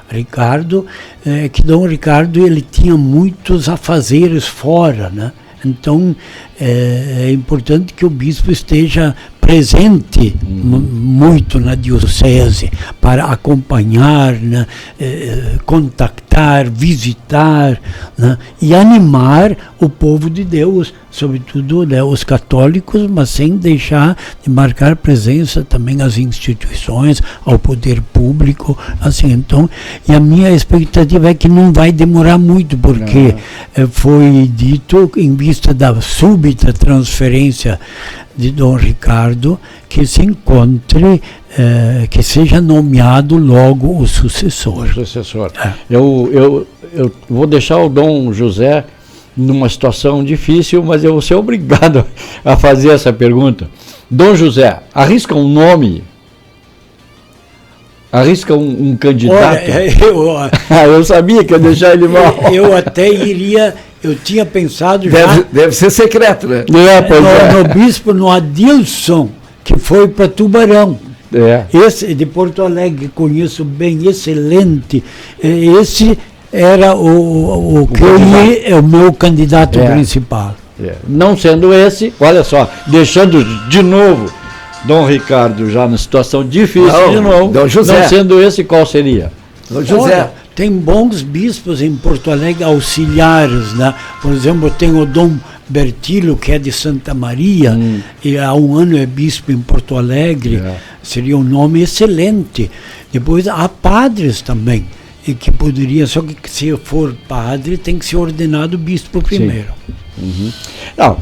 Ricardo, que Dom Ricardo ele tinha muitos afazeres fora, né? Então é importante que o bispo esteja presente muito na diocese para acompanhar, né, contactar, visitar, né, e animar o povo de Deus, sobretudo, né, os católicos, mas sem deixar de marcar presença também às instituições, ao poder público, assim. Então, e a minha expectativa é que não vai demorar muito, porque foi dito, em vista da súbita transferência de Dom Ricardo, que se encontre, que seja nomeado logo o sucessor. Eu vou deixar o Dom José numa situação difícil, mas eu vou ser obrigado a fazer essa pergunta. Dom José, arrisca um nome? Arrisca um candidato? Olha, eu sabia que ia deixar ele mal. Eu até iria... Eu tinha pensado já... Deve ser secreto, né? No bispo, no Adilson, que foi para Tubarão. Esse de Porto Alegre, conheço bem, excelente. Esse era o meu candidato principal. Não sendo esse, olha só, deixando de novo Dom Ricardo já na situação difícil de novo. Dom José. Não sendo esse, qual seria? Dom José. Olha, tem bons bispos em Porto Alegre, auxiliares, né? Por exemplo, tem o Dom Bertilo, que é de Santa Maria, e há um ano é bispo em Porto Alegre, seria um nome excelente. Depois há padres também, e que poderia, só que se for padre, tem que ser ordenado bispo primeiro. Não,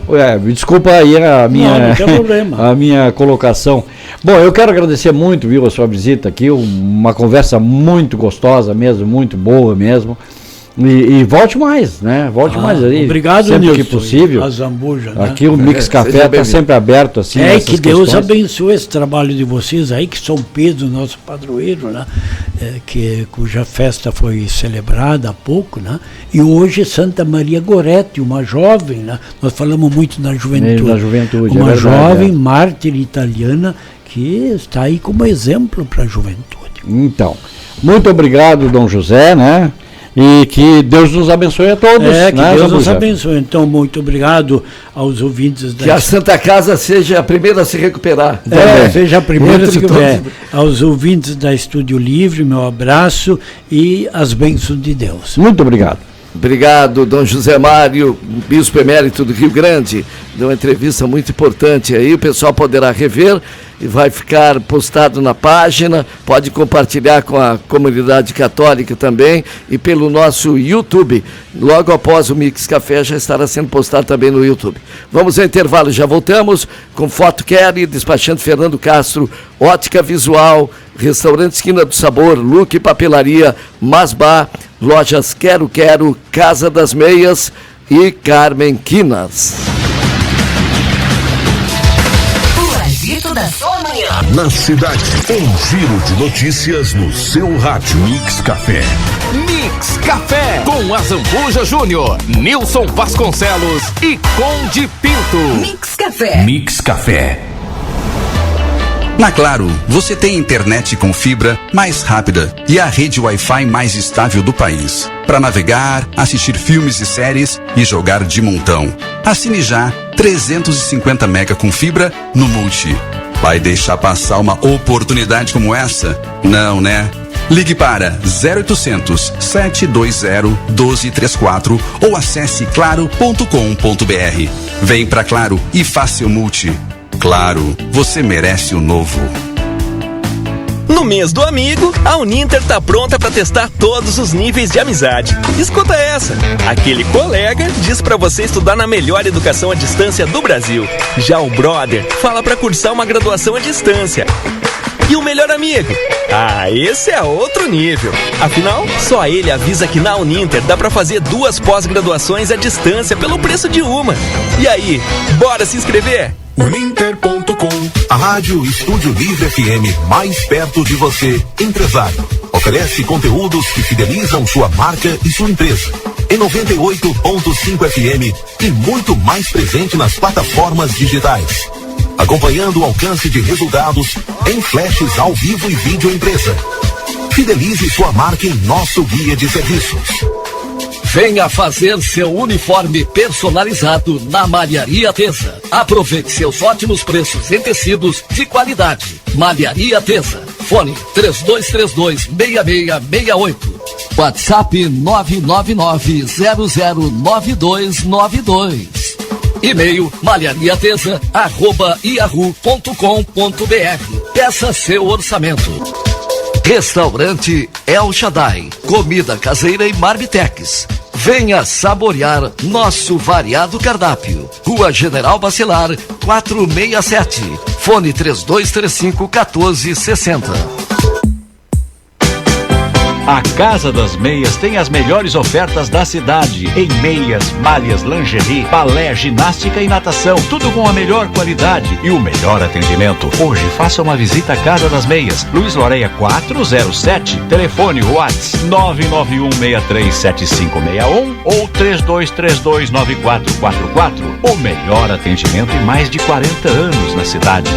desculpa aí não tem problema. a minha colocação. Bom, eu quero agradecer muito, viu, a sua visita aqui, uma conversa muito gostosa mesmo, muito boa mesmo. E volte mais, né? Volte mais aí. Obrigado, sempre Nilson, que possível. a Zambuja, né? Aqui o Mix Café está sempre aberto assim. Que Deus abençoe esse trabalho de vocês aí, que São Pedro, nosso padroeiro, né? Cuja festa foi celebrada há pouco, né? E hoje Santa Maria Goretti, uma jovem, né? Nós falamos muito na juventude. Na juventude, uma jovem mártir italiana que está aí como exemplo para a juventude. Então, muito obrigado, Dom José, né? E que Deus nos abençoe a todos. Que Deus nos abençoe. Então, muito obrigado aos ouvintes Que a Santa Casa seja a primeira a se recuperar. Seja a primeira a se recuperar. Aos ouvintes da Estúdio Livre, meu abraço e as bênçãos de Deus. Muito obrigado. Obrigado, Dom José Mário, Bispo Emérito do Rio Grande. Deu uma entrevista muito importante aí, o pessoal poderá rever e vai ficar postado na página, pode compartilhar com a comunidade católica também e pelo nosso YouTube. Logo após o Mix Café já estará sendo postado também no YouTube. Vamos ao intervalo, já voltamos com Foto Kelly, despachante Fernando Castro, Ótica Visual, Restaurante Esquina do Sabor, Luque Papelaria, Masbá, Lojas Quero Quero, Casa das Meias e Carmen Quinas. O agito da sua manhã. Na cidade, um giro de notícias no seu rádio. Mix Café. Mix Café com Azambuja Júnior, Nilson Vasconcelos e Conde Pinto. Mix Café. Mix Café. Na Claro, você tem internet com fibra mais rápida e a rede Wi-Fi mais estável do país. Para navegar, assistir filmes e séries e jogar de montão. Assine já 350 mega com fibra no Multi. Vai deixar passar uma oportunidade como essa? Não, né? Ligue para 0800 720 1234 ou acesse claro.com.br. Vem pra Claro e faça seu Multi. Claro, você merece o novo. No mês do amigo, a Uninter tá pronta para testar todos os níveis de amizade. Escuta essa. Aquele colega diz para você estudar na melhor educação à distância do Brasil. Já o brother fala para cursar uma graduação à distância. E o melhor amigo? Esse é outro nível. Afinal, só ele avisa que na Uninter dá para fazer 2 pós-graduações à distância pelo preço de uma. E aí, bora se inscrever? Uninter.com, a rádio Estúdio Livre FM mais perto de você, empresário. Oferece conteúdos que fidelizam sua marca e sua empresa. Em 98.5 FM e muito mais presente nas plataformas digitais. Acompanhando o alcance de resultados em flashes ao vivo e vídeo empresa. Fidelize sua marca em nosso guia de serviços. Venha fazer seu uniforme personalizado na Malharia Tesa. Aproveite seus ótimos preços em tecidos de qualidade. Malharia Tesa. Fone 3232-6668. WhatsApp 999-009292. E-mail malhariatesa@yahoo.com.br. Peça seu orçamento. Restaurante El Shaddai. Comida caseira e marmitex. Venha saborear nosso variado cardápio. Rua General Bacelar, 467. Fone 3235-1460. A Casa das Meias tem as melhores ofertas da cidade em meias, malhas, lingerie, balé, ginástica e natação, tudo com a melhor qualidade e o melhor atendimento. Hoje faça uma visita à Casa das Meias, Luiz Loreia 407, telefone WhatsApp 991637561 ou 32329444. O melhor atendimento em mais de 40 anos na cidade.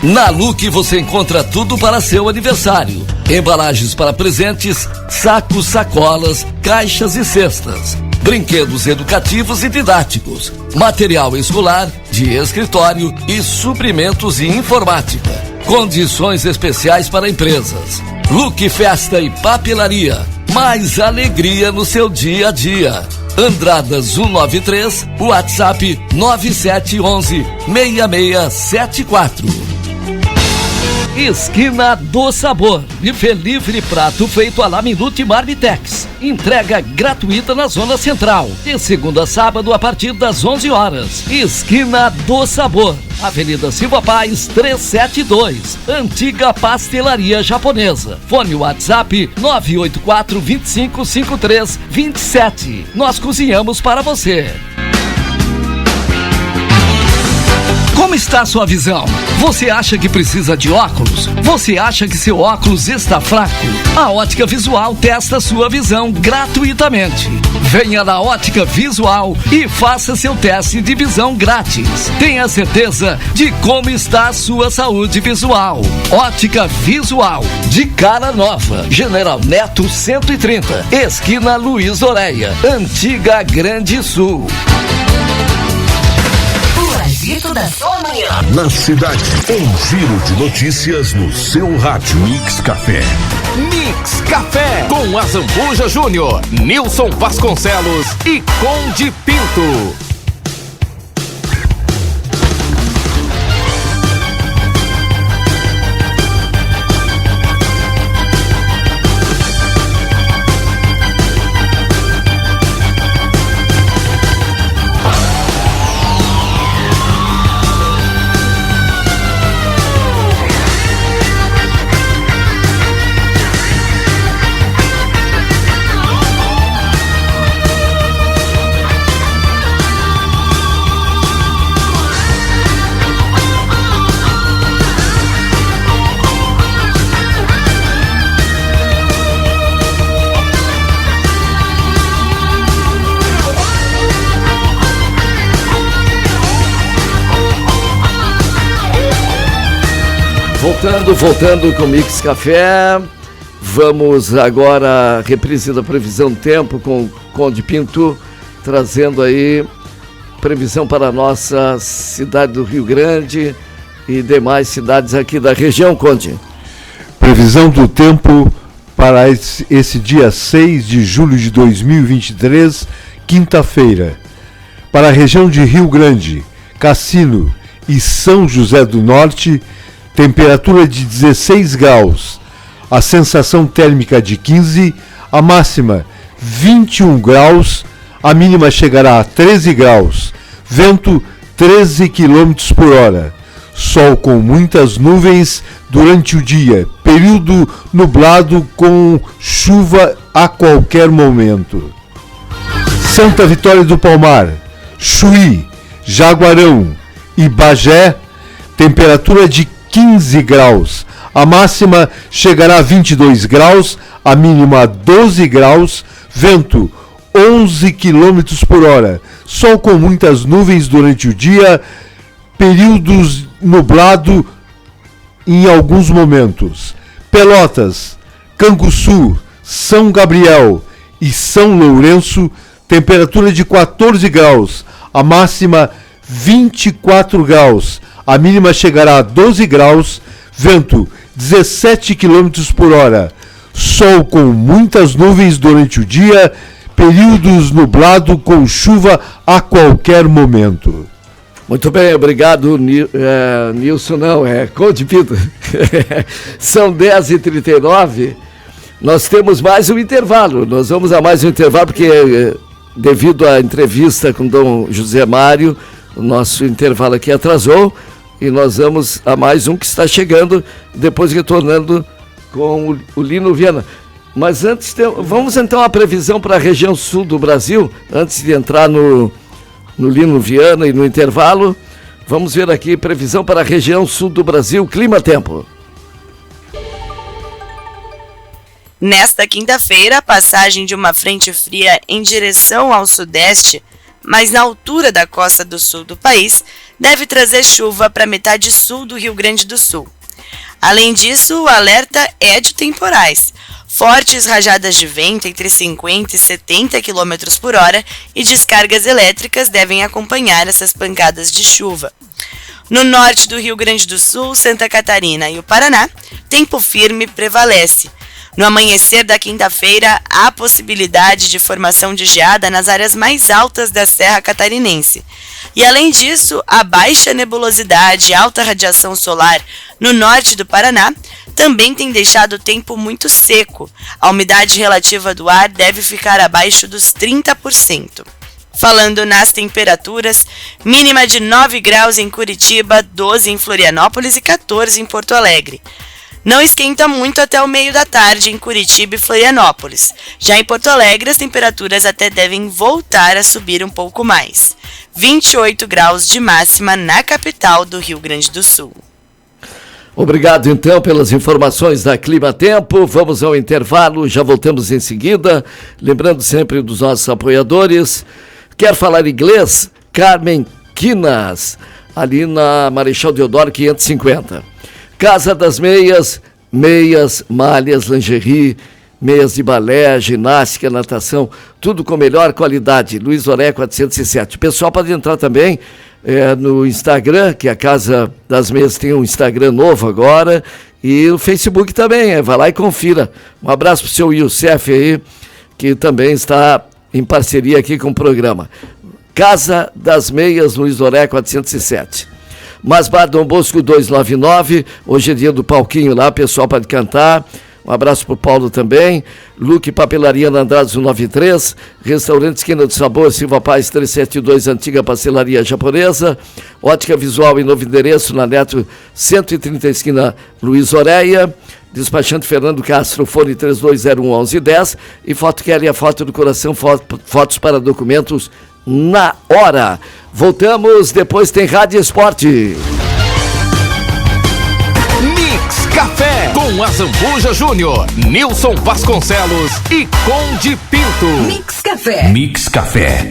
Na Luque você encontra tudo para seu aniversário. Embalagens para presentes, sacos, sacolas, caixas e cestas. Brinquedos educativos e didáticos. Material escolar, de escritório e suprimentos e informática. Condições especiais para empresas. Luque Festa e Papelaria. Mais alegria no seu dia a dia. Andradas 193, WhatsApp 9711-6674. esquina do Sabor. Buffet livre, prato feito à la Minuto e Marmitex. Entrega gratuita na Zona Central. De segunda a sábado a partir das 11 horas. Esquina do Sabor. Avenida Silva Paz 372. Antiga Pastelaria Japonesa. Fone WhatsApp 984 25 53 27. Nós cozinhamos para você. Como está a sua visão? Você acha que precisa de óculos? Você acha que seu óculos está fraco? A Ótica Visual testa sua visão gratuitamente. Venha na Ótica Visual e faça seu teste de visão grátis. Tenha certeza de como está a sua saúde visual. Ótica Visual, de cara nova. General Neto 130, esquina Luiz Oreia, Antiga Grande Sul. Agito da sua manhã. Na cidade, um giro de notícias no seu rádio. Mix Café. Mix Café com Azambuja Júnior, Nilson Vasconcelos e Conde Pinto. Voltando com o Mix Café, vamos agora reprise da previsão do tempo com o Conde Pinto, trazendo aí previsão para a nossa cidade do Rio Grande e demais cidades aqui da região, Conde. Previsão do tempo para esse dia 6 de julho de 2023, quinta-feira. Para a região de Rio Grande, Cassino e São José do Norte, temperatura de 16 graus, a sensação térmica de 15, a máxima 21 graus, a mínima chegará a 13 graus, vento 13 km por hora, sol com muitas nuvens durante o dia, período nublado com chuva a qualquer momento. Santa Vitória do Palmar, Chuí, Jaguarão e Bagé, temperatura de 15 graus, a máxima chegará a 22 graus, a mínima 12 graus, vento 11 km por hora, sol com muitas nuvens durante o dia, períodos nublado em alguns momentos. Pelotas, Canguçu, São Gabriel e São Lourenço, temperatura de 14 graus, a máxima 24 graus, a mínima chegará a 12 graus, vento 17 km por hora, sol com muitas nuvens durante o dia, períodos nublado com chuva a qualquer momento. Muito bem, obrigado, Nilson, Conde Pinto. São 10h39, nós temos mais um intervalo, nós vamos a mais um intervalo, porque devido à entrevista com Dom José Mário, o nosso intervalo aqui atrasou, e nós vamos a mais um que está chegando, depois retornando com o Lino Viana. Mas antes, vamos então à previsão para a região sul do Brasil, antes de entrar no Lino Viana e no intervalo. Vamos ver aqui, previsão para a região sul do Brasil, clima-tempo. Nesta quinta-feira, a passagem de uma frente fria em direção ao sudeste, mas na altura da costa do sul do país, deve trazer chuva para a metade sul do Rio Grande do Sul. Além disso, o alerta é de temporais. Fortes rajadas de vento entre 50 e 70 km por hora e descargas elétricas devem acompanhar essas pancadas de chuva. No norte do Rio Grande do Sul, Santa Catarina e o Paraná, tempo firme prevalece. No amanhecer da quinta-feira, há possibilidade de formação de geada nas áreas mais altas da Serra Catarinense. E além disso, a baixa nebulosidade e alta radiação solar no norte do Paraná também tem deixado o tempo muito seco. A umidade relativa do ar deve ficar abaixo dos 30%. Falando nas temperaturas, mínima de 9 graus em Curitiba, 12 em Florianópolis e 14 em Porto Alegre. Não esquenta muito até o meio da tarde em Curitiba e Florianópolis. Já em Porto Alegre, as temperaturas até devem voltar a subir um pouco mais. 28 graus de máxima na capital do Rio Grande do Sul. Obrigado, então, pelas informações da Clima Tempo. Vamos ao intervalo, já voltamos em seguida. Lembrando sempre dos nossos apoiadores. Quer falar inglês? Carmen Quinas, ali na Marechal Deodoro 550. Casa das Meias, meias, malhas, lingerie, meias de balé, ginástica, natação, tudo com melhor qualidade. Luiz Oré 407. O pessoal pode entrar também no Instagram, que a Casa das Meias tem um Instagram novo agora, e o Facebook também, vai lá e confira. Um abraço para o seu Youssef aí, que também está em parceria aqui com o programa. Casa das Meias, Luiz Oré 407. Mas Bar Dom Bosco 299, hoje é dia do palquinho lá, pessoal pode cantar. Um abraço pro Paulo também. Luque Papelaria na Andrade 193, Restaurante Esquina do Sabor, Silva Paz 372, Antiga Pastelaria Japonesa, Ótica Visual em novo endereço, na Neto 130, esquina Luiz Oreia, Despachante Fernando Castro, fone 3201-1110 e Foto Kelly, a foto do coração, fotos para documentos na hora. Voltamos, depois tem Rádio Esporte. Mix Café com Azambuja Júnior, Nilson Vasconcelos e Conde Pinto. Mix Café. Mix Café.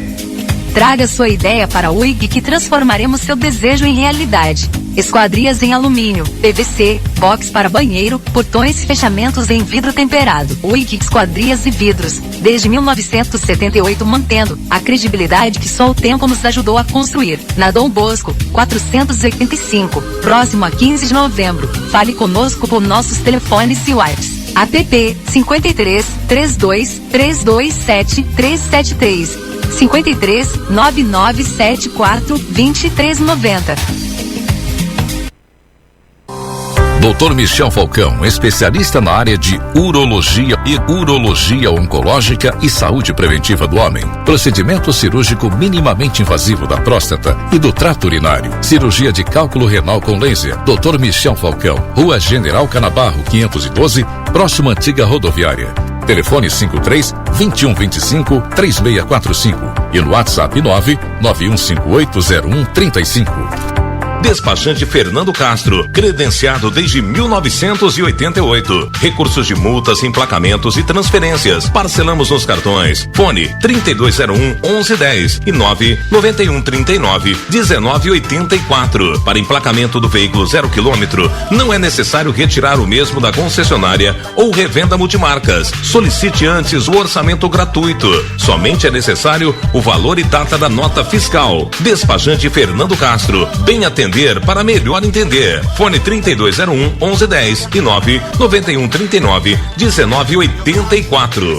Traga sua ideia para o WIG que transformaremos seu desejo em realidade. Esquadrias em alumínio, PVC, box para banheiro, portões e fechamentos em vidro temperado. WIG Esquadrias e Vidros, desde 1978 mantendo a credibilidade que só o tempo nos ajudou a construir. Na Dom Bosco, 485, próximo a 15 de novembro. Fale conosco por nossos telefones e WhatsApp. APP 53 32 327 373 53 9974 2390. Dr. Michel Falcão, especialista na área de urologia e urologia oncológica e saúde preventiva do homem. Procedimento cirúrgico minimamente invasivo da próstata e do trato urinário. Cirurgia de cálculo renal com laser. Dr. Michel Falcão, Rua General Canabarro, 512, próxima antiga rodoviária. Telefone 53-2125-3645 e no WhatsApp 991580135. Despachante Fernando Castro, credenciado desde 1988. Recursos de multas, emplacamentos e transferências. Parcelamos nos cartões. Fone 3201-1110 e 99139-1984. Para emplacamento do veículo 0 km, não é necessário retirar o mesmo da concessionária ou revenda multimarcas. Solicite antes o orçamento gratuito. Somente é necessário o valor e data da nota fiscal. Despachante Fernando Castro, bem atendido para melhor entender. Fone 3201-1110 e 99139-1984.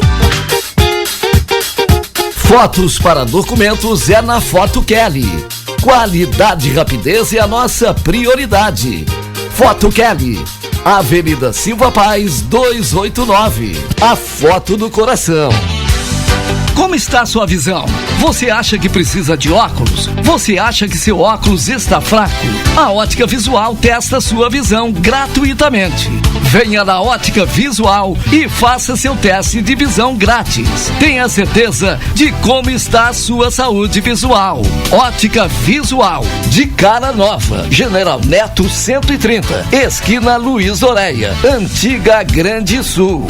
Fotos para documentos é na Foto Kelly. Qualidade e rapidez é a nossa prioridade. Foto Kelly, Avenida Silva Paz 289. A foto do coração. Como está a sua visão? Você acha que precisa de óculos? Você acha que seu óculos está fraco? A Ótica Visual testa sua visão gratuitamente. Venha na Ótica Visual e faça seu teste de visão grátis. Tenha certeza de como está a sua saúde visual. Ótica Visual, de cara nova. General Neto 130, esquina Luiz Oreia, Antiga Grande Sul.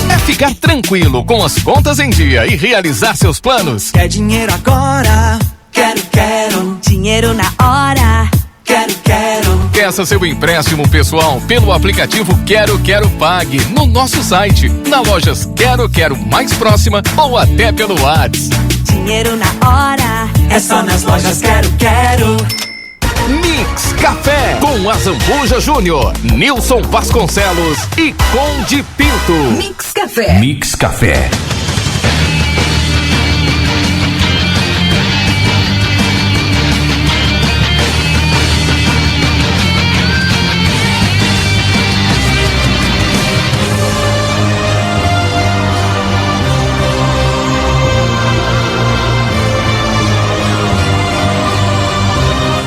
É ficar tranquilo com as contas em dia e realizar seus planos. Quer dinheiro agora? Quero. Dinheiro na hora? Quero. Peça seu empréstimo pessoal pelo aplicativo Quero Pague no nosso site, na lojas Quero mais próxima ou até pelo WhatsApp. Dinheiro na hora? É só nas lojas Quero. Mix Café com Azambuja Júnior, Nilson Vasconcelos e Conde Pinto. Mix Café. Mix Café.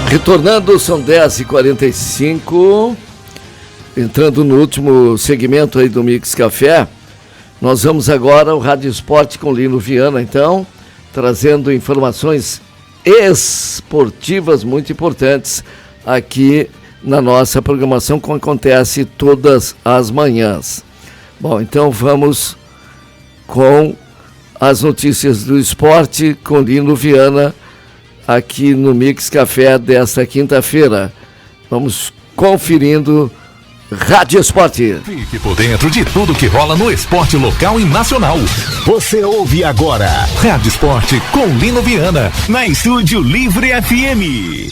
Retornando, são 10h45, entrando no último segmento aí do Mix Café, nós vamos agora ao Rádio Esporte com Lino Viana, então, trazendo informações esportivas muito importantes aqui na nossa programação, como acontece todas as manhãs. Bom, então vamos com as notícias do esporte com Lino Viana, aqui no Mix Café desta quinta-feira. Vamos conferindo Rádio Esporte. Fique por dentro de tudo que rola no esporte local e nacional. Você ouve agora Rádio Esporte com Lino Viana, na Estúdio Livre FM.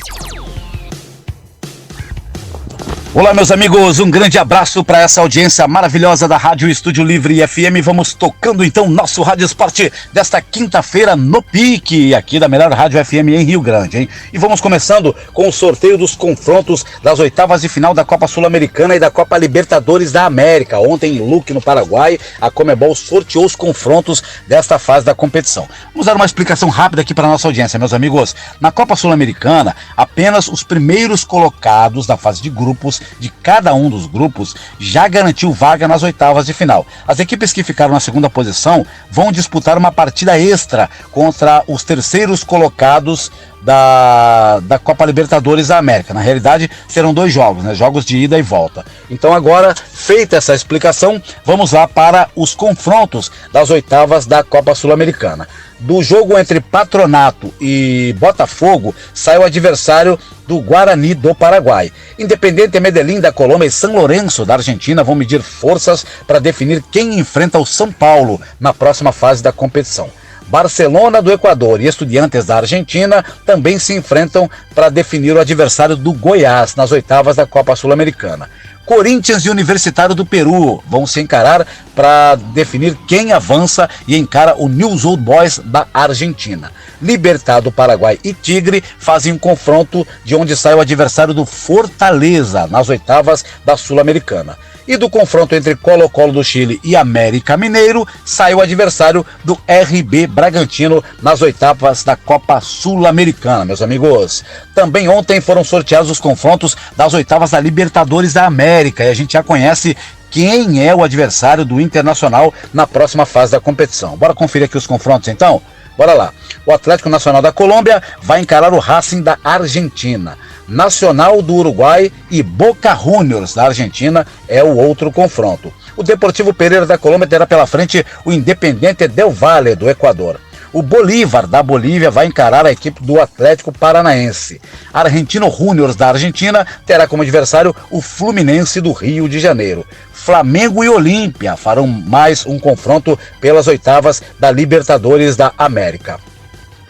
Olá, meus amigos, um grande abraço para essa audiência maravilhosa da Rádio Estúdio Livre FM. Vamos tocando então nosso Rádio Esporte desta quinta-feira no pique, aqui da melhor Rádio FM em Rio Grande, hein? E vamos começando com o sorteio dos confrontos das oitavas de final da Copa Sul-Americana e da Copa Libertadores da América. Ontem em Luque, no Paraguai, a Conmebol sorteou os confrontos desta fase da competição. Vamos dar uma explicação rápida aqui para nossa audiência, meus amigos. Na Copa Sul-Americana, apenas os primeiros colocados da fase de grupos de cada um dos grupos já garantiu vaga nas oitavas de final. As equipes que ficaram na segunda posição vão disputar uma partida extra contra os terceiros colocados da Copa Libertadores da América. Na realidade, serão 2 jogos, né? Jogos de ida e volta. Então agora, feita essa explicação, vamos lá para os confrontos das oitavas da Copa Sul-Americana. Do jogo entre Patronato e Botafogo, sai o adversário do Guarani do Paraguai. Independiente Medellín da Colômbia e São Lourenço da Argentina vão medir forças para definir quem enfrenta o São Paulo na próxima fase da competição. Barcelona do Equador e Estudiantes da Argentina também se enfrentam para definir o adversário do Goiás nas oitavas da Copa Sul-Americana. Corinthians e Universitário do Peru vão se encarar para definir quem avança e encara o News Old Boys da Argentina. Libertad do Paraguai e Tigre fazem um confronto de onde sai o adversário do Fortaleza nas oitavas da Sul-Americana. E do confronto entre Colo-Colo do Chile e América Mineiro, sai o adversário do RB Bragantino nas oitavas da Copa Sul-Americana, meus amigos. Também ontem foram sorteados os confrontos das oitavas da Libertadores da América, e a gente já conhece quem é o adversário do Internacional na próxima fase da competição. Bora conferir aqui os confrontos então? Bora lá. O Atlético Nacional da Colômbia vai encarar o Racing da Argentina. Nacional do Uruguai e Boca Juniors da Argentina é o outro confronto. O Deportivo Pereira da Colômbia terá pela frente o Independiente del Valle do Equador. O Bolívar da Bolívia vai encarar a equipe do Atlético Paranaense. Argentino Juniors da Argentina terá como adversário o Fluminense do Rio de Janeiro. Flamengo e Olímpia farão mais um confronto pelas oitavas da Libertadores da América.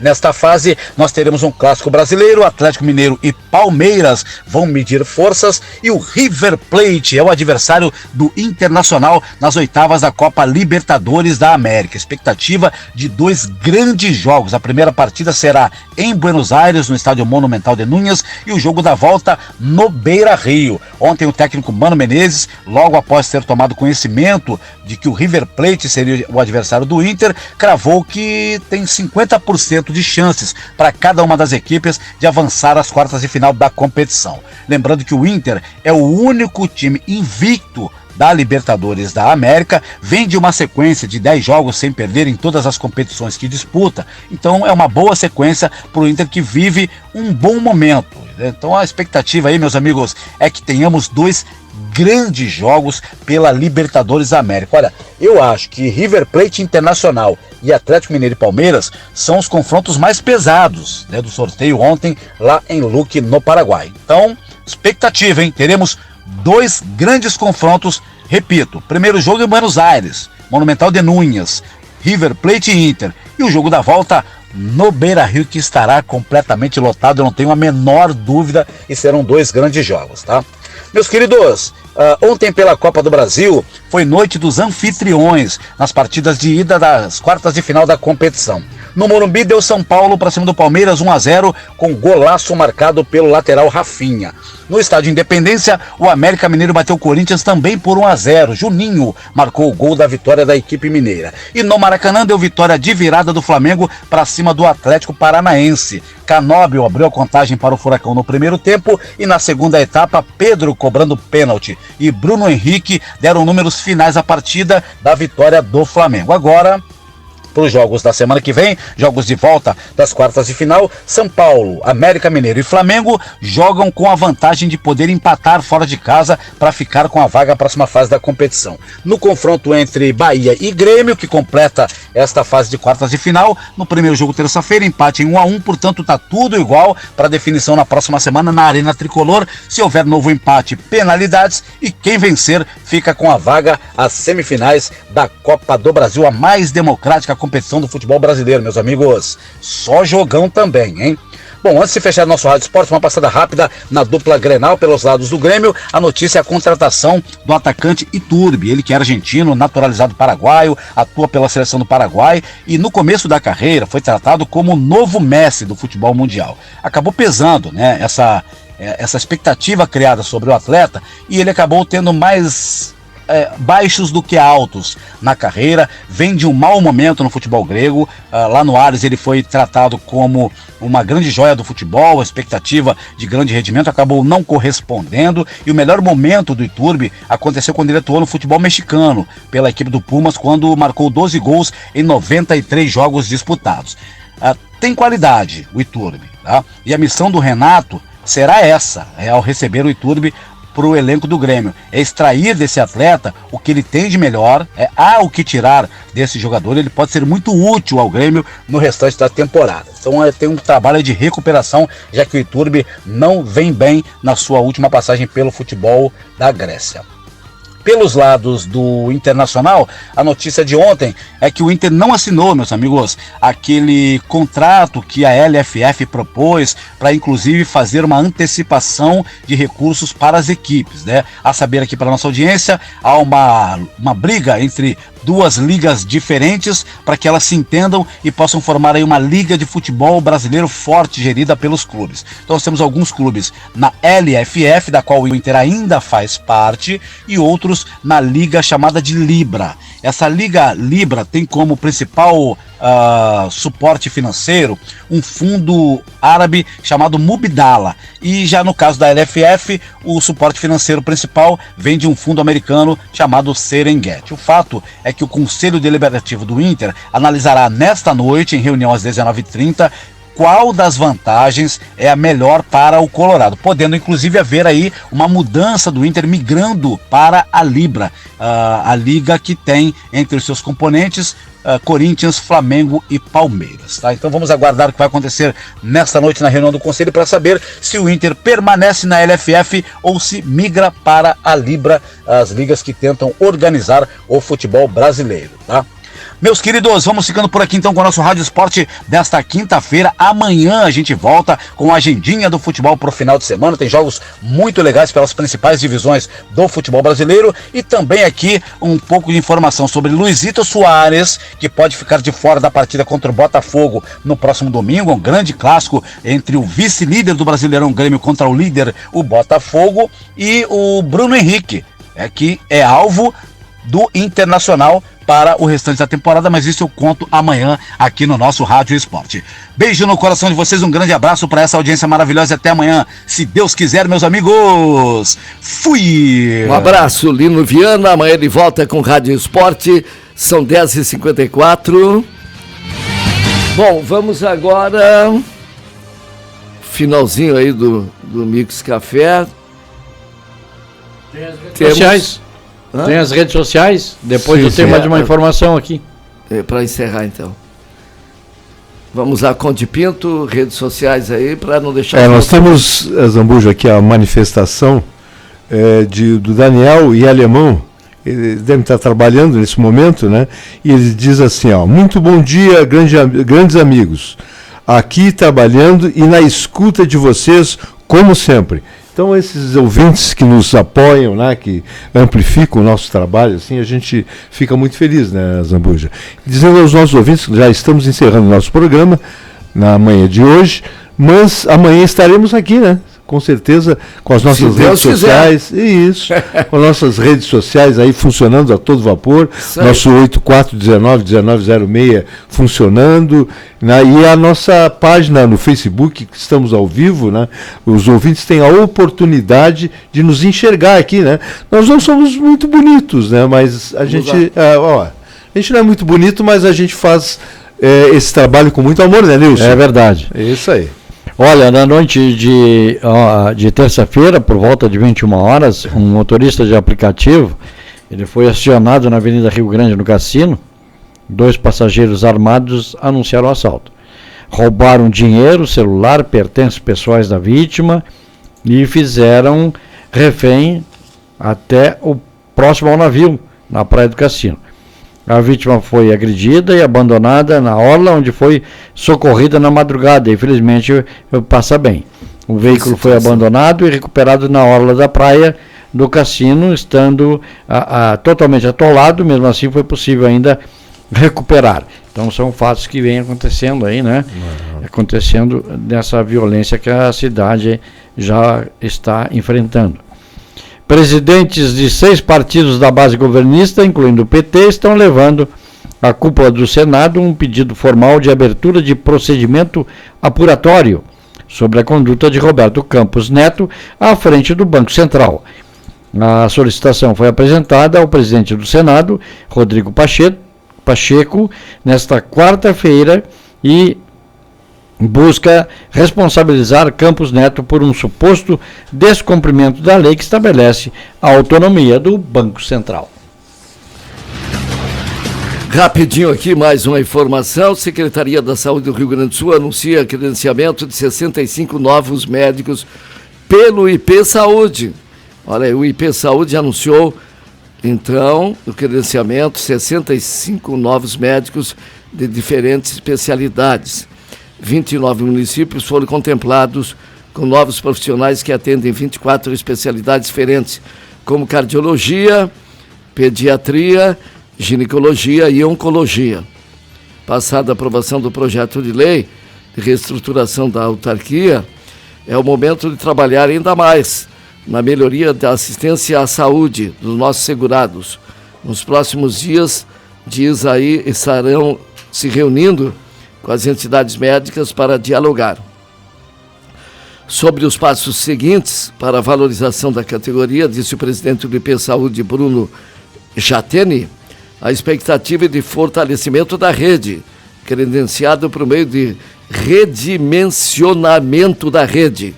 Nesta fase, nós teremos um clássico brasileiro, Atlético Mineiro e Palmeiras vão medir forças e o River Plate é o adversário do Internacional nas oitavas da Copa Libertadores da América. Expectativa de 2 grandes jogos. A primeira partida será em Buenos Aires, no estádio Monumental de Núñez, e o jogo da volta no Beira-Rio. Ontem o técnico Mano Menezes, logo após ter tomado conhecimento de que o River Plate seria o adversário do Inter, cravou que tem 50% de chances para cada uma das equipes de avançar às quartas de final da competição. Lembrando que o Inter é o único time invicto da Libertadores da América, vem de uma sequência de 10 jogos sem perder em todas as competições que disputa, então é uma boa sequência para o Inter, que vive um bom momento. Então a expectativa aí, meus amigos, é que tenhamos 2 grandes jogos pela Libertadores da América. Olha, eu acho que River Plate Internacional e Atlético Mineiro e Palmeiras são os confrontos mais pesados, né, do sorteio ontem lá em Luque, no Paraguai. Então, expectativa, hein? Teremos 2 grandes confrontos, repito, primeiro jogo em Buenos Aires, Monumental de Núñez, River Plate e Inter, e o jogo da volta no Beira-Rio, que estará completamente lotado, eu não tenho a menor dúvida, e serão 2 grandes jogos, tá? Meus queridos, ontem pela Copa do Brasil foi noite dos anfitriões nas partidas de ida das quartas de final da competição. No Morumbi deu São Paulo para cima do Palmeiras 1-0 com golaço marcado pelo lateral Rafinha. No estádio Independência, o América Mineiro bateu o Corinthians também por 1-0. Juninho marcou o gol da vitória da equipe mineira. E no Maracanã deu vitória de virada do Flamengo para cima do Atlético Paranaense. Canóbio abriu a contagem para o Furacão no primeiro tempo e na segunda etapa, Pedro cobrando pênalti e Bruno Henrique deram números finais à partida da vitória do Flamengo. Agora, para os jogos da semana que vem, jogos de volta das quartas de final, São Paulo, América Mineiro e Flamengo jogam com a vantagem de poder empatar fora de casa para ficar com a vaga à próxima fase da competição. No confronto entre Bahia e Grêmio, que completa esta fase de quartas de final, no primeiro jogo terça-feira, empate em 1-1, portanto está tudo igual para definição na próxima semana na Arena Tricolor. Se houver novo empate, penalidades, e quem vencer fica com a vaga às semifinais da Copa do Brasil, a mais democrática competição do futebol brasileiro, meus amigos. Só jogão também, hein? Bom, antes de fechar nosso Rádio Esporte, uma passada rápida na dupla Grenal pelos lados do Grêmio. A notícia é a contratação do atacante Iturbe, ele que é argentino, naturalizado paraguaio, atua pela seleção do Paraguai e no começo da carreira foi tratado como o novo Messi do futebol mundial. Acabou pesando, né, essa expectativa criada sobre o atleta, e ele acabou tendo mais baixos do que altos na carreira, vem de um mau momento no futebol grego. Lá no Ares ele foi tratado como uma grande joia do futebol, a expectativa de grande rendimento acabou não correspondendo, e o melhor momento do Iturbe aconteceu quando ele atuou no futebol mexicano, pela equipe do Pumas, quando marcou 12 gols em 93 jogos disputados. Tem qualidade o Iturbe, tá? E a missão do Renato será essa, ao receber o Iturbe para o elenco do Grêmio, é extrair desse atleta o que ele tem de melhor, há o que tirar desse jogador, ele pode ser muito útil ao Grêmio no restante da temporada. Então tem um trabalho de recuperação, já que o Iturbe não vem bem na sua última passagem pelo futebol da Grécia. Pelos lados do Internacional, a notícia de ontem é que o Inter não assinou, meus amigos, aquele contrato que a LFF propôs para inclusive fazer uma antecipação de recursos para as equipes, né? A saber aqui para a nossa audiência, há uma briga entre duas ligas diferentes para que elas se entendam e possam formar aí uma liga de futebol brasileiro forte, gerida pelos clubes. Então nós temos alguns clubes na LFF, da qual o Inter ainda faz parte, e outros na liga chamada de Libra. Essa liga Libra tem como principal suporte financeiro um fundo árabe chamado Mubdala, e já no caso da LFF o suporte financeiro principal vem de um fundo americano chamado Serengeti. O fato é que o Conselho Deliberativo do Inter analisará nesta noite, em reunião às 19h30, qual das vantagens é a melhor para o Colorado, podendo inclusive haver aí uma mudança do Inter migrando para a Libra, a liga que tem entre os seus componentes Corinthians, Flamengo e Palmeiras, tá? Então vamos aguardar o que vai acontecer nesta noite na reunião do Conselho para saber se o Inter permanece na LFF ou se migra para a Libra, as ligas que tentam organizar o futebol brasileiro, tá? Meus queridos, vamos ficando por aqui então com o nosso Rádio Esporte desta quinta-feira. Amanhã a gente volta com a agendinha do futebol para o final de semana. Tem jogos muito legais pelas principais divisões do futebol brasileiro, e também aqui um pouco de informação sobre Luizito Soares, que pode ficar de fora da partida contra o Botafogo no próximo domingo. Um grande clássico entre o vice-líder do Brasileirão, Grêmio, contra o líder, o Botafogo, e o Bruno Henrique, que é alvo do Internacional para o restante da temporada, mas isso eu conto amanhã aqui no nosso Rádio Esporte. Beijo no coração de vocês, um grande abraço para essa audiência maravilhosa e até amanhã, se Deus quiser, meus amigos. Fui! Um abraço, Lino Viana, amanhã ele volta com o Rádio Esporte, são 10h54. Bom, vamos agora, finalzinho aí do Mix Café. Sociais. Tem as redes sociais, depois eu tenho mais uma informação aqui. Para encerrar então. Vamos lá, Conde Pinto, redes sociais aí, para não deixar... nós temos, Zambujo, aqui a manifestação do Daniel e Alemão. eles devem estar trabalhando nesse momento, né? E ele diz assim, ó, muito bom dia, grandes amigos, aqui trabalhando e na escuta de vocês, como sempre. Então, esses ouvintes que nos apoiam, né, que amplificam o nosso trabalho, assim, a gente fica muito feliz, né, Zambuja? Dizendo aos nossos ouvintes que já estamos encerrando o nosso programa na manhã de hoje, mas amanhã estaremos aqui, né? Com certeza, com as nossas redes sociais. Isso, com nossas redes sociais aí funcionando a todo vapor. Nosso 8419-1906 funcionando. Né, e a nossa página no Facebook, que estamos ao vivo, né? Os ouvintes têm a oportunidade de nos enxergar aqui, né? Nós não somos muito bonitos, né? Mas a gente não é muito bonito, mas a gente faz esse trabalho com muito amor, né, Nilson? É verdade. É isso aí. Olha, na noite de terça-feira, por volta de 21 horas, um motorista de aplicativo, ele foi acionado na Avenida Rio Grande, no Cassino. 2 passageiros armados anunciaram o assalto. Roubaram dinheiro, celular, pertences pessoais da vítima e fizeram refém até o próximo ao navio, na Praia do Cassino. A vítima foi agredida e abandonada na orla, onde foi socorrida na madrugada. Infelizmente, passa bem. O veículo foi abandonado e recuperado na orla da praia do Cassino, estando totalmente atolado. Mesmo assim, foi possível ainda recuperar. Então, são fatos que vêm acontecendo aí, né? Acontecendo dessa violência que a cidade já está enfrentando. Presidentes de 6 partidos da base governista, incluindo o PT, estão levando à cúpula do Senado um pedido formal de abertura de procedimento apuratório sobre a conduta de Roberto Campos Neto à frente do Banco Central. A solicitação foi apresentada ao presidente do Senado, Rodrigo Pacheco, nesta quarta-feira e busca responsabilizar Campos Neto por um suposto descumprimento da lei que estabelece a autonomia do Banco Central. Rapidinho aqui, mais uma informação. Secretaria da Saúde do Rio Grande do Sul anuncia credenciamento de 65 novos médicos pelo IP Saúde. Olha, o IP Saúde anunciou, então, o credenciamento, 65 novos médicos de diferentes especialidades. 29 municípios foram contemplados com novos profissionais que atendem 24 especialidades diferentes, como cardiologia, pediatria, ginecologia e oncologia. Passada a aprovação do projeto de lei de reestruturação da autarquia, é o momento de trabalhar ainda mais na melhoria da assistência à saúde dos nossos segurados. Nos próximos dias, diz aí, estarão se reunindo com as entidades médicas para dialogar sobre os passos seguintes para a valorização da categoria, disse o presidente do IP Saúde, Bruno Jatene. A expectativa é de fortalecimento da rede, credenciado por meio de redimensionamento da rede,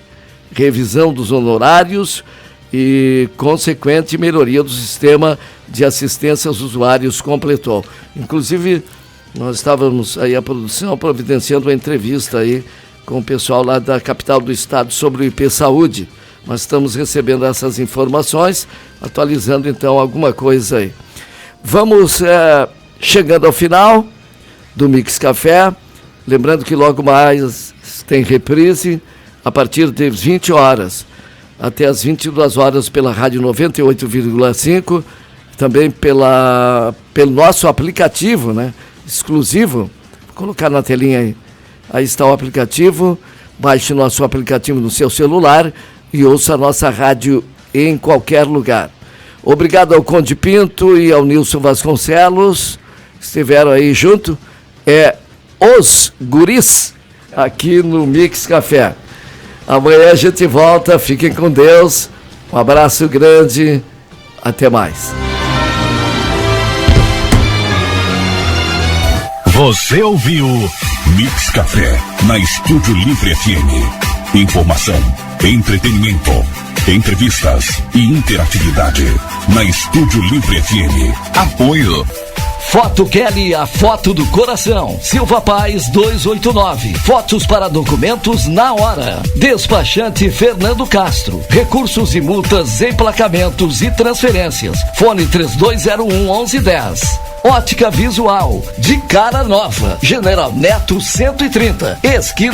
revisão dos honorários e consequente melhoria do sistema de assistência aos usuários, completou. Inclusive, nós estávamos aí, a produção, providenciando uma entrevista aí com o pessoal lá da capital do estado sobre o IP Saúde. Nós estamos recebendo essas informações, atualizando então alguma coisa aí. Vamos chegando ao final do Mix Café. Lembrando que logo mais tem reprise a partir das 20 horas até as 22 horas pela Rádio 98,5, também pelo nosso aplicativo, né? Exclusivo. Vou colocar na telinha aí. Aí está o aplicativo. Baixe nosso aplicativo no seu celular e ouça a nossa rádio em qualquer lugar. Obrigado ao Conde Pinto e ao Nilson Vasconcelos, estiveram aí junto. Os guris aqui no Mix Café. Amanhã a gente volta, fiquem com Deus. Um abraço grande, até mais. Você ouviu Mix Café na Estúdio Livre FM. Informação, entretenimento, entrevistas e interatividade na Estúdio Livre FM. Apoio Foto Kelly, a foto do coração. Silva Paz 289. Fotos para documentos na hora. Despachante Fernando Castro. Recursos e multas, emplacamentos e transferências. Fone 3201-1110. Ótica Visual, de cara nova. General Neto 130. Esquina